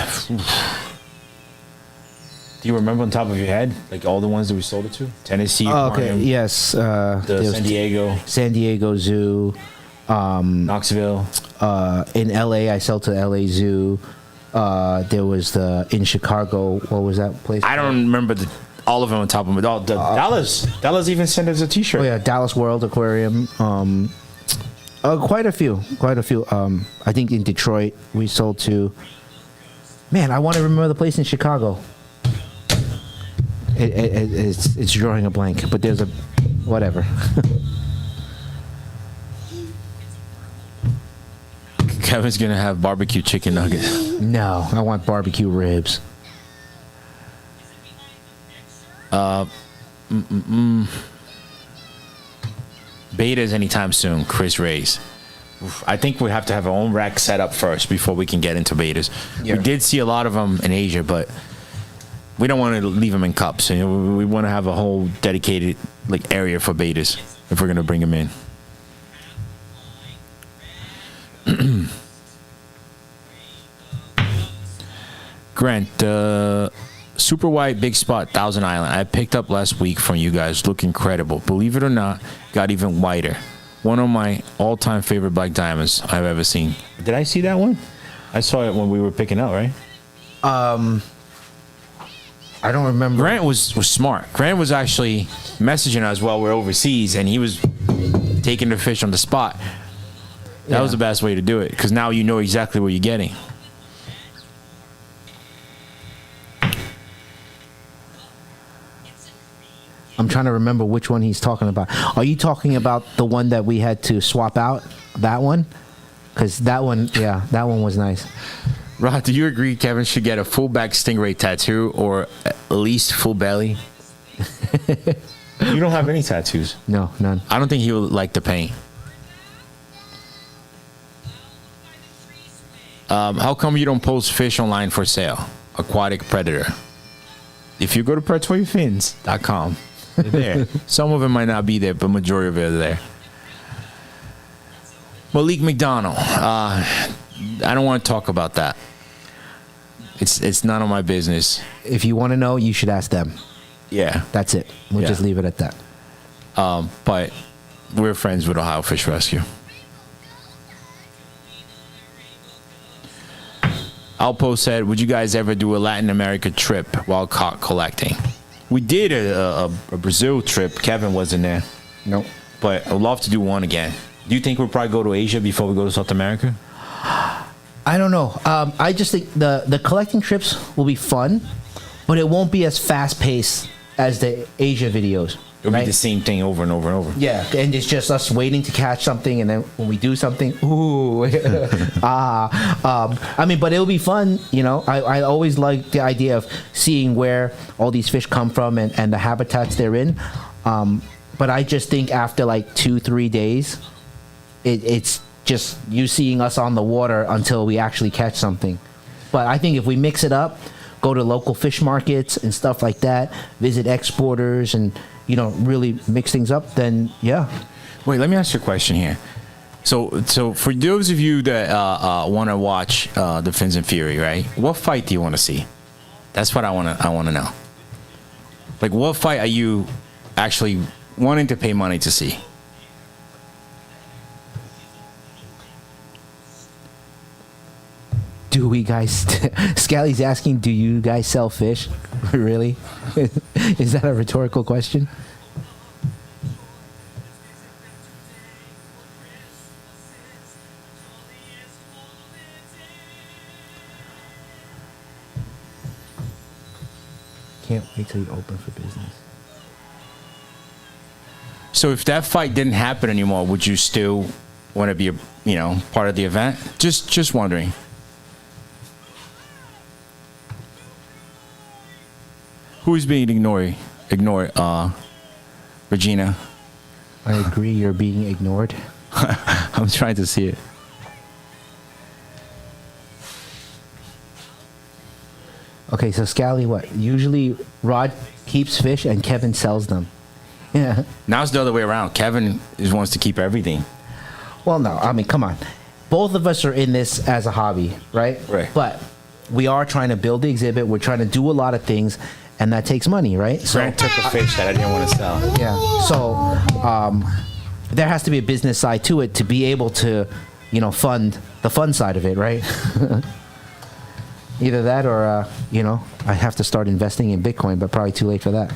Do you remember on top of your head, like all the ones that we sold it to? Tennessee Aquarium, okay. Yes. the San Diego Zoo. Knoxville. In LA, I sell to LA Zoo. There was in Chicago. What was that place? I don't remember all of them on top of them. Dallas even sent us a T-shirt. Oh yeah, Dallas World Aquarium. Quite a few. I think in Detroit we sold to. Man, I want to remember the place in Chicago. It's drawing a blank, but there's a whatever. Kevin's gonna have barbecue chicken nuggets. No, I want barbecue ribs. Betas anytime soon. Chris Reyes. I think we have to have our own rack set up first before we can get into betas. Yeah. We did see a lot of them in Asia, but we don't want to leave them in cups. We want to have a whole dedicated area for betas if we're gonna bring them in. Grant, super white big spot Thousand Island I picked up last week from you guys, look incredible. Believe it or not, got even whiter. One of my all-time favorite black diamonds I've ever seen. Did I see that one? I saw it when we were picking up, right? I don't remember. Grant was smart. Grant was actually messaging us while we're overseas, and he was taking the fish on the spot. That was the best way to do it, because now you know exactly what you're getting. I'm trying to remember which one he's talking about. Are you talking about the one that we had to swap out? That one? Because that one was nice. Rod, do you agree Kevin should get a full back Stingray tattoo or at least full belly? You don't have any tattoos. No, none. I don't think he would like the paint. How come you don't post fish online for sale? aquatic predator. If you go to predatorfins.com, they're there. Some of them might not be there, but majority of it are there. Malik McDonald. I don't want to talk about that. It's none of my business. If you want to know, you should ask them. Yeah. That's it. We'll just leave it at that. But we're friends with Ohio Fish Rescue. Alpo said, would you guys ever do a Latin America trip while caught collecting? We did a Brazil trip. Kevin wasn't there. Nope. But I'd love to do one again. Do you think we'll probably go to Asia before we go to South America? I don't know. I just think the collecting trips will be fun, but it won't be as fast-paced as the Asia videos. It'll right? be the same thing over and over and over. Yeah, and it's just us waiting to catch something, and then when we do something, ooh, I mean, but it'll be fun, you know. I always like the idea of seeing where all these fish come from and the habitats they're in. But I just think after like 2-3 days, it's just you seeing us on the water until we actually catch something. But I think if we mix it up, go to local fish markets and stuff like that, visit exporters and, you know, really mix things up, then yeah. Wait, let me ask you a question here. So for those of you that want to watch the Fins and Fury, right? What fight do you want to see? That's what I want to know. Like, what fight are you actually wanting to pay money to see? Do we guys? Scally's asking, do you guys sell fish? Really? Is that a rhetorical question? Can't wait till you open for business. So if that fight didn't happen anymore, would you still want to be part of the event? Just wondering. Who is being ignored? Regina. I agree, you're being ignored. I'm trying to see it. Okay, so Scally, what? Usually Rod keeps fish and Kevin sells them. Yeah. Now it's the other way around. Kevin wants to keep everything. Well, no, I mean, come on. Both of us are in this as a hobby, right? Right. But we are trying to build the exhibit. We're trying to do a lot of things, and that takes money, right? So Grant took a fish that I didn't want to sell. yeah. So there has to be a business side to it to be able to, fund the fun side of it, right? Either that or, I have to start investing in Bitcoin, but probably too late for that.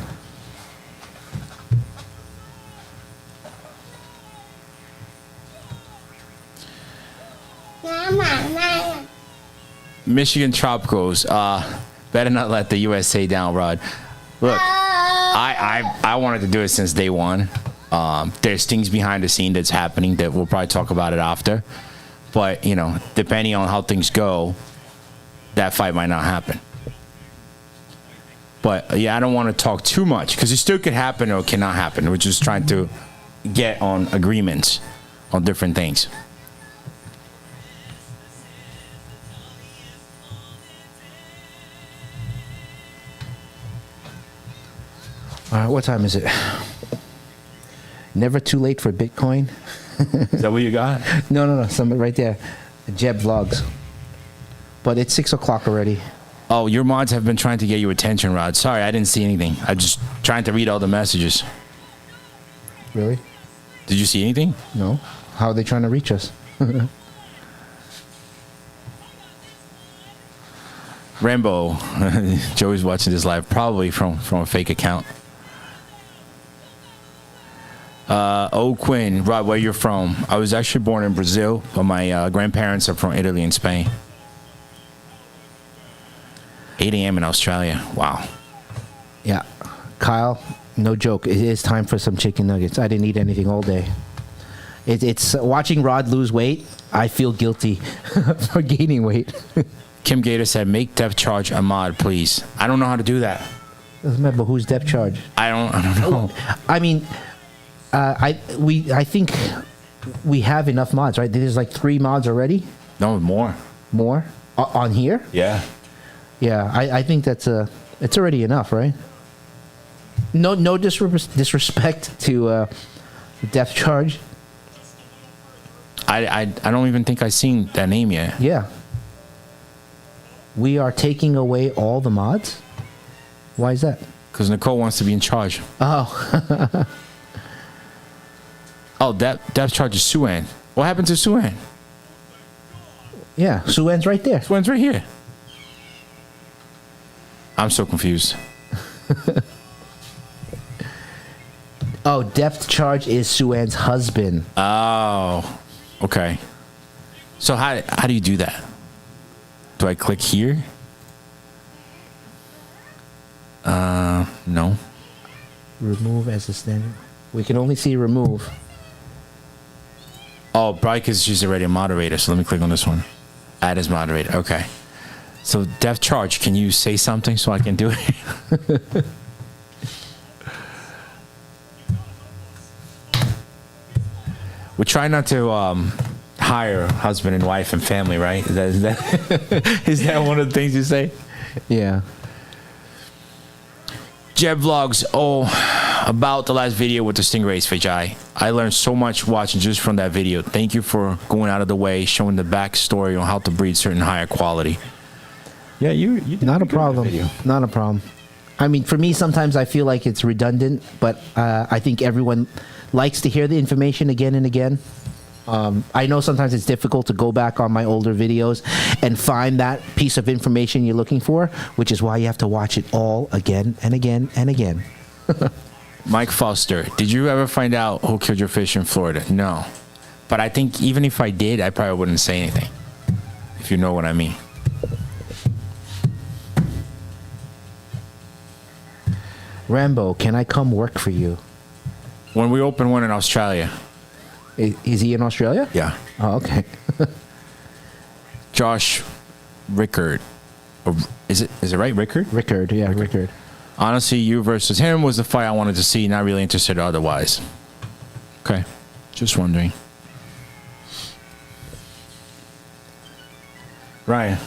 Mama. Michigan Tropicals. Better not let the USA down, Rod. Look, I wanted to do it since day one. There's things behind the scene that's happening that we'll probably talk about it after. But, depending on how things go, that fight might not happen. But, yeah, I don't want to talk too much because it still could happen or it cannot happen. We're just trying to get on agreements on different things. All right, what time is it? Never too late for Bitcoin. Is that what you got? No. Somebody right there. Jeb Vlogs. But it's 6 o'clock already. Oh, your mods have been trying to get you attention, Rod. Sorry, I didn't see anything. I'm just trying to read all the messages. Really? Did you see anything? No. How are they trying to reach us? Rambo. Joey's watching this live, probably from a fake account. Quinn, Rod, where you're from? I was actually born in Brazil, but my grandparents are from Italy and Spain. 8 a.m. in Australia. Wow. Yeah. Kyle, no joke. It is time for some chicken nuggets. I didn't eat anything all day. It's watching Rod lose weight. I feel guilty for gaining weight. Kim Gator said, make depth charge a mod, please. I don't know how to do that. Doesn't matter, but who's depth charge? I don't know. I mean, I think we have enough mods, right? There's like 3 mods already. No, more. More on here. Yeah. Yeah, I think it's already enough, right? No disrespect to the depth charge. I don't even think I've seen that name yet. Yeah. We are taking away all the mods? Why is that? Because Nicole wants to be in charge. Oh. Oh, depth charge is Suan. What happened to Suan? Yeah, Suan's right there. Suan's right here. I'm so confused. Oh, depth charge is Suan's husband. Oh, okay. So how do you do that? Do I click here? No. Remove as a standard. We can only see remove. Oh, probably because she's already a moderator. So let me click on this one. Add as moderator. Okay. So depth charge, can you say something so I can do it? We try not to hire husband and wife and family, right? Is that one of the things you say? Yeah. Jeb Vlogs, about the last video with the Stingrays, Fajai. I learned so much watching just from that video. Thank you for going out of the way, showing the backstory on how to breed certain higher quality. Yeah, you did Not a pretty good in that problem. video. Not a problem. I mean, for me, sometimes I feel like it's redundant, but I think everyone likes to hear the information again and again. I know sometimes it's difficult to go back on my older videos and find that piece of information you're looking for, which is why you have to watch it all again and again and again. Mike Foster, did you ever find out who killed your fish in Florida? No. But I think even if I did, I probably wouldn't say anything, if you know what I mean. Rambo, can I come work for you? When we open one in Australia. Is he in Australia? Yeah. Oh, okay. Josh Rickard. Or is it right, Rickard? Rickard, yeah, Rickard. Honestly, you versus him was the fight I wanted to see. Not really interested otherwise. Okay. Just wondering. Ryan,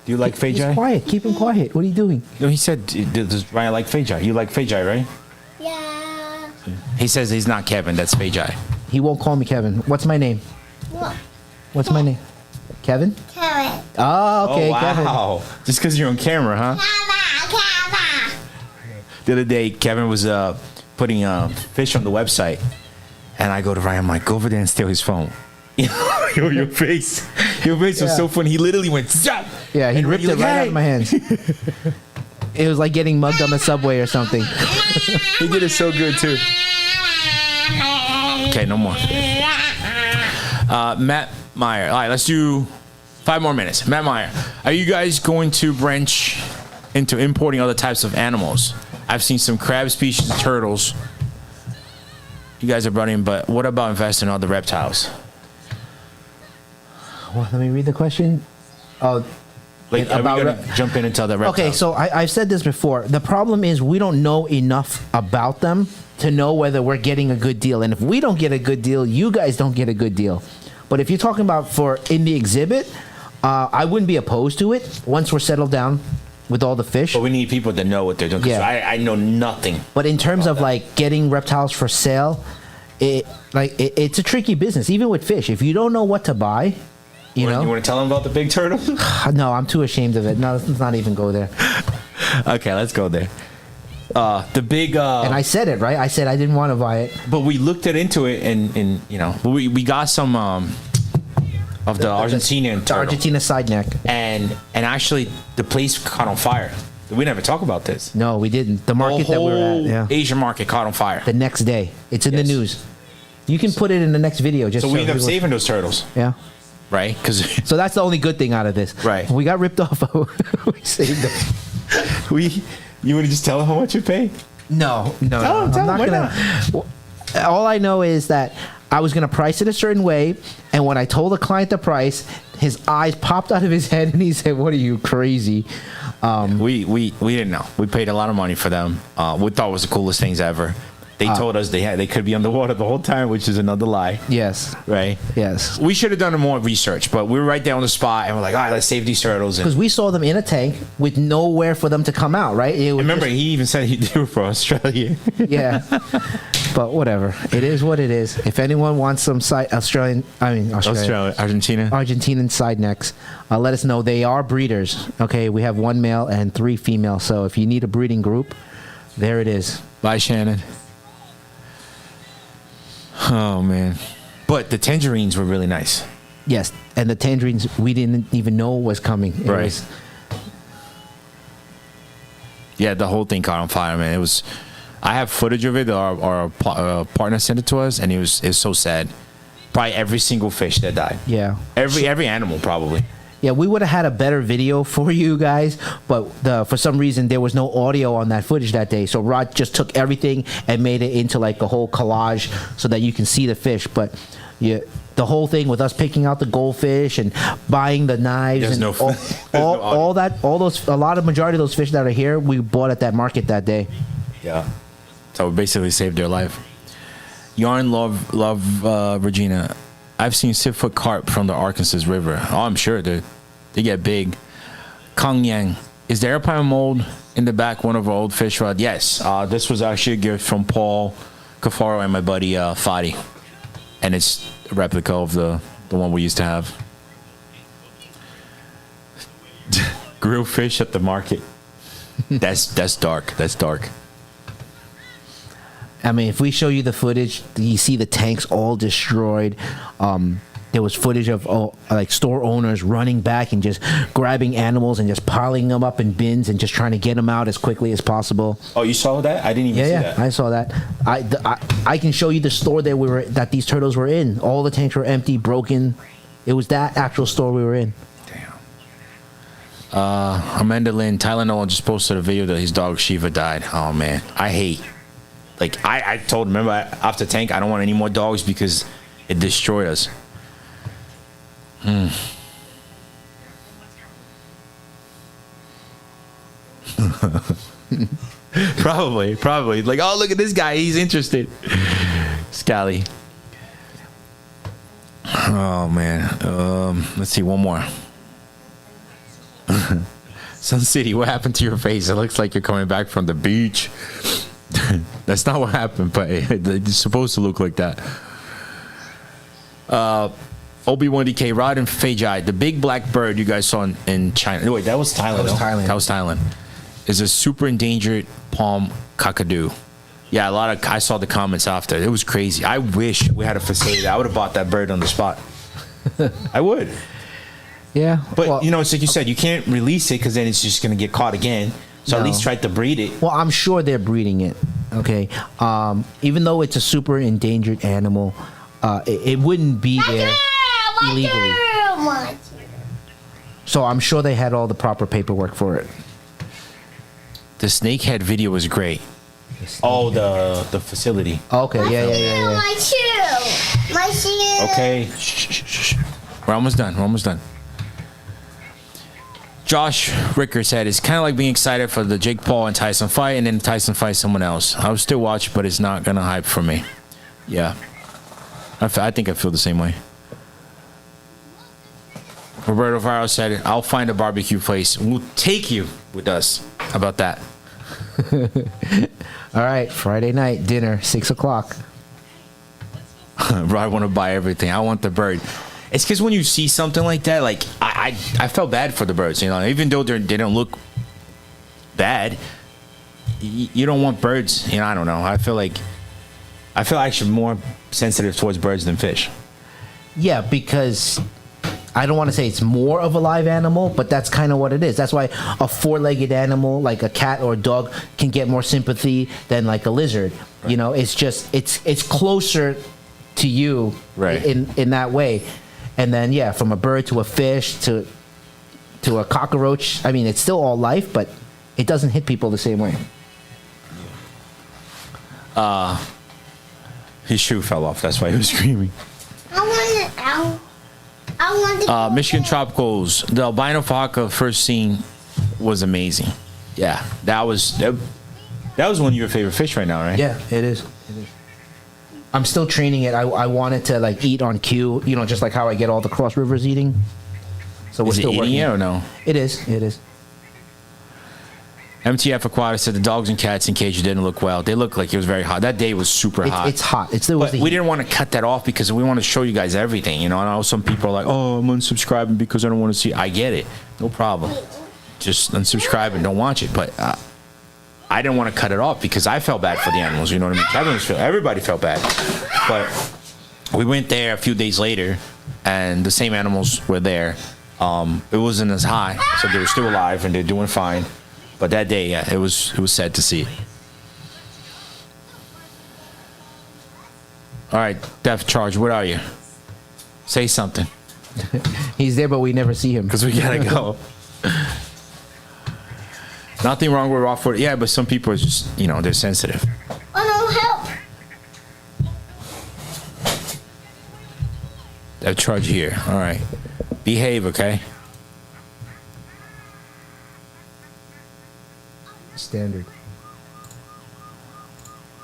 do you like He's Fajai? quiet. Keep him quiet. What are you doing? No, he said, does Ryan like Fajai? You like Fajai, right? Yeah. He says he's not Kevin. That's Fajai. He won't call me Kevin. What's my name? What? What's my name? Kevin? Carrot. Oh, okay, Kevin. wow. Just because you're on camera, huh? Carrot. The other day, Kevin was putting fish on the website, and I go to Ryan, I'm like, go over there and steal his phone. Your face was Yeah. so funny. He literally went, stop. Yeah, he And ripped you're it like, right out "Hey." of my hands. It was like getting mugged on the subway or something. He did it so good, too. Okay, no more. Matt Meyer. All right, let's do 5 more minutes. Matt Meyer, are you guys going to branch into importing other types of animals? I've seen some crab species, turtles. You guys are running, but what about investing in other reptiles? Well, let me read the question. Oh, Like, are About we going to jump into other reptiles? okay. So I've said this before. The problem is we don't know enough about them to know whether we're getting a good deal. And if we don't get a good deal, you guys don't get a good deal. But if you're talking about for in the exhibit, I wouldn't be opposed to it once we're settled down with all the fish. But we need people that know what they're doing. 'Cause Yeah. I know nothing. But in terms of like getting reptiles for sale, it's a tricky business. Even with fish, if you don't know what to buy, you know. You want to tell them about the big turtle? No, I'm too ashamed of it. No, let's not even go there. Okay, let's go there. The big. And I said it right. I said I didn't want to buy it. But we looked into it, and you know, we got some of the Argentinian The turtle, Argentina side neck. and actually the place caught on fire. We never talk about this. No, we didn't. The market The that we're whole at. Yeah. Asian market caught on fire. The next day, it's in Yes. the news. You can put it in the next video. Just So we ended up people- saving those turtles, Yeah. right? Because So that's the only good thing out of this. Right. We got ripped off. We saved them. you want to just tell them how much you pay? No, no, Tell no. him, tell I'm him, not why gonna. All I know is that I was gonna price it a certain way, and when I told the client the price, his eyes popped out of his head, and he said, "What are you, crazy?" We didn't know. We paid a lot of money for them. We thought it was the coolest things ever. They told us they could be underwater the whole time, which is another lie. Yes. Right? Yes. We should have done more research, but we were right there on the spot, and we're like, all right, let's save these turtles. Because we saw them in a tank with nowhere for them to come out, right? Remember, he even said he'd do it for Australia. Yeah. But whatever. It is what it is. If anyone wants some Argentinian side necks, let us know. They are breeders. Okay, we have 1 male and 3 female. So if you need a breeding group, there it is. Bye, Shannon. Oh, man. But the tangerines were really nice. Yes, and the tangerines we didn't even know was coming. Right. Yeah, the whole thing caught on fire, man. It was. I have footage of it. Our partner sent it to us, and it was so sad. Probably every single fish that died. Yeah. Every animal probably. Yeah, we would have had a better video for you guys, but for some reason there was no audio on that footage that day. So Rod just took everything and made it into like a whole collage so that you can see the fish. But yeah, the whole thing with us picking out the goldfish and buying the knives and a majority of those fish that are here we bought at that market that day. Yeah. So we basically saved their life. Yarn love Regina. I've seen 6-foot carp from the Arkansas River. Oh, I'm sure they get big. Kong Yang, is the airplane mold in the back one of our old fish rod? Yes. This was actually a gift from Paul Cafaro and my buddy Fadi, and it's a replica of the one we used to have. Grilled fish at the market. That's dark. That's dark. I mean, if we show you the footage, you see the tanks all destroyed. There was footage of like store owners running back and just grabbing animals and just piling them up in bins and just trying to get them out as quickly as possible. Oh, you saw that? I didn't even see that. Yeah, I saw that. I can show you the store that these turtles were in. All the tanks were empty, broken. It was that actual store we were in. Damn. Amanda Lynn, Tyler Nolan just posted a video that his dog Shiva died. Oh man, I hate. Like, I told him, remember, after Tank, I don't want any more dogs because it destroyed us. Probably. Like, oh, look at this guy. He's interested. Scally. Oh, man. Let's see, one more. Sun City, what happened to your face? It looks like you're coming back from the beach. That's not what happened, but it's supposed to look like that. Obi-Wan DK, Rod and Feijai, the big black bird you guys saw in China. No, wait, that was Thailand. That was Thailand. Is a super endangered palm cockadoo. Yeah, I saw the comments after. It was crazy. I wish we had a facility. I would have bought that bird on the spot. I would. Yeah. But, it's like you said, you can't release it because then it's just going to get caught again. So at least try to breed it. Well, I'm sure they're breeding it. Okay. Even though it's a super endangered animal, it wouldn't be there illegally. So I'm sure they had all the proper paperwork for it. The snakehead video was great. Oh, the facility. Okay. Yeah. My shoe. Okay. Shh. We're almost done. Josh Ricker said, it's kind of like being excited for the Jake Paul and Tyson fight, and then Tyson fight someone else. I would still watch, but it's not going to hype for me. Yeah. I think I feel the same way. Roberto Varro said, I'll find a barbecue place. We'll take you with us. How about that? All right. Friday night, dinner, 6 o'clock. I want to buy everything. I want the bird. It's because when you see something like that, like I felt bad for the birds, even though they don't look bad. You don't want birds, I don't know. I feel actually more sensitive towards birds than fish. Yeah, because I don't want to say it's more of a live animal, but that's kind of what it is. That's why a 4-legged animal like a cat or a dog can get more sympathy than like a lizard. Right. It's just it's closer to you, right, in that way. And then, from a bird to a fish to a cockroach, I mean, it's still all life, but it doesn't hit people the same way. His shoe fell off. That's why he was screaming. I want to Michigan Tropicals. The albino foca first seen was amazing. Yeah, that was one of your favorite fish right now, right? Yeah, it is. I'm still training it. I want it to like eat on cue, you know, just like how I get all the cross rivers eating. So we're Is it still eating working it or no? It is. It is. MTF Aquatic said the dogs and cats in cage didn't look well. They looked like it was very hot. That day was super hot. It's hot. But we didn't want to cut that off because we want to show you guys everything. You know, I know some people are like, "Oh, I'm unsubscribing because I don't want to see." I get it, no problem. Just unsubscribe and don't watch it. But I didn't want to cut it off because I felt bad for the animals. You know what I mean? Everybody felt bad. But we went there a few days later, and the same animals were there. It wasn't as high, so they were still alive and they're doing fine. But that day, yeah, it was sad to see. All right, Death Charge, where are you? Say something. He's there, but we never see him. Because we gotta go. Nothing wrong with raw food. Yeah, but some people are just, you know, they're sensitive. Oh no, help! Death Charge here. All right. Behave, okay? Standard.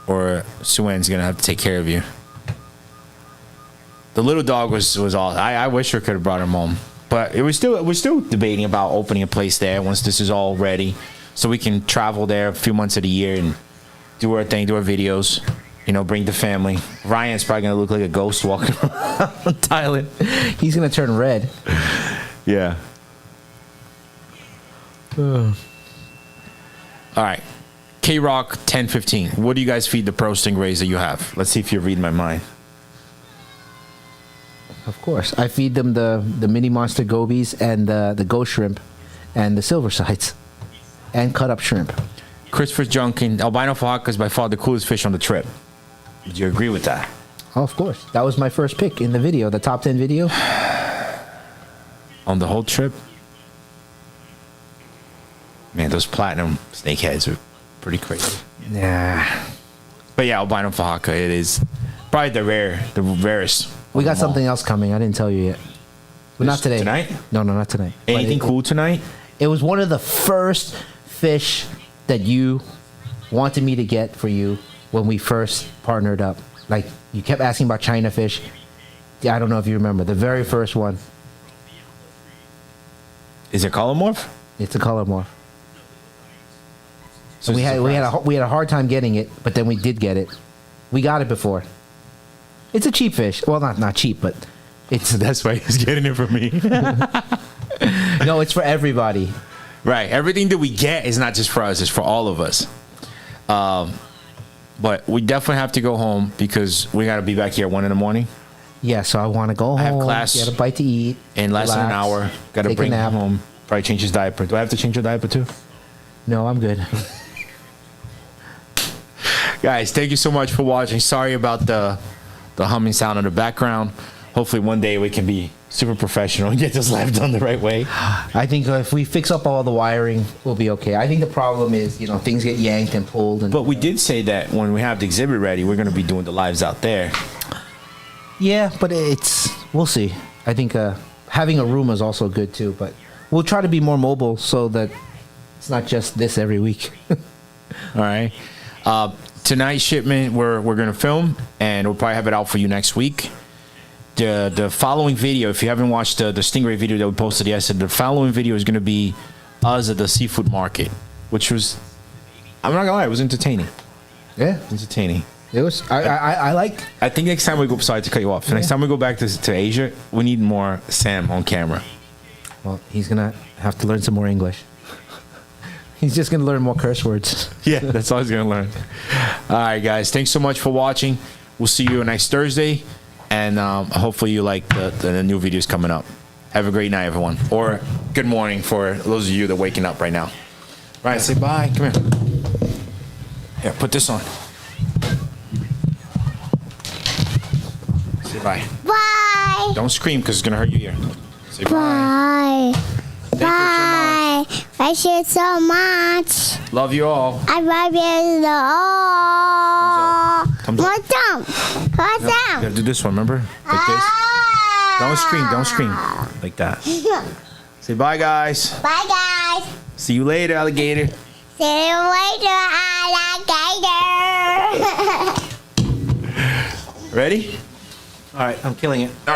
Or Suen's gonna have to take care of you. The little dog was all. I wish I could have brought him home, but we're still debating about opening a place there once this is all ready, so we can travel there a few months of the year and do our thing, do our videos. You know, bring the family. Ryan's probably gonna look like a ghost walking around Thailand. He's gonna turn red. Yeah. All right, K-Rock 1015. What do you guys feed the pro stingrays that you have? Let's see if you read my mind. Of course, I feed them the mini monster gobies and the ghost shrimp, and the silver sides, and cut up shrimp. Christopher Junkin, albino fahaka is by far the coolest fish on the trip. Would you agree with that? Oh, of course, that was my first pick in the video, the top 10 video. On the whole trip. Man, those platinum snakeheads are pretty crazy. Nah. But yeah, albino fahaka, it is probably the rarest. We got something else coming. I didn't tell you yet. But not today. Tonight? No, not tonight. Anything cool tonight? It was one of the first fish that you wanted me to get for you when we first partnered up. Like, you kept asking about China fish. Yeah, I don't know if you remember. The very first one. Is it colormorph? It's a color morph. So we had a hard time getting it, but then we did get it. We got it before. It's a cheap fish. Well, not cheap, but it's that's why he's getting it for me. no, it's for everybody. Right. Everything that we get is not just for us; it's for all of us. But we definitely have to go home because we got to be back here at 1 a.m. Yeah, so I want to go home. I have class. Get a bite to eat. In less than an hour. Got to bring him home. Probably change his diaper. Do I have to change your diaper too? No, I'm good. Guys, thank you so much for watching. Sorry about the humming sound in the background. Hopefully one day we can be super professional and get this live done the right way. I think if we fix up all the wiring, we'll be okay. I think the problem is, you know, things get yanked and pulled. But we did say that when we have the exhibit ready, we're going to be doing the lives out there. Yeah, but we'll see. I think having a room is also good too, but we'll try to be more mobile so that it's not just this every week. All right. Tonight's shipment we're going to film, and we'll probably have it out for you next week. The following video, if you haven't watched the Stingray video that we posted yesterday, the following video is going to be us at the seafood market, which was, I'm not gonna lie, it was entertaining. Yeah, entertaining. It was. I like. I think next time we go, sorry to cut you off. Next time we go back to Asia, we need more Sam on camera. Well, he's gonna have to learn some more English. He's just gonna learn more curse words. Yeah, that's all he's gonna learn. All right, guys, thanks so much for watching. We'll see you next Thursday, and hopefully you like the new videos coming up. Have a great night, everyone, or good morning for those of you that are waking up right now. Ryan, say bye. Come here. Here, put this on. Say bye. Bye. Don't scream because it's gonna hurt your ear. Say bye. Bye. Thank Bye. Thank you so much. you so much. Love you all. I love you all. Thumbs up. What's up? What's You up? gotta do this one, remember? Like this. Don't scream. Don't scream. Like that. Say bye, guys. Bye, guys. See you later, alligator. See you later, alligator. Ready? All right, I'm killing it. All right.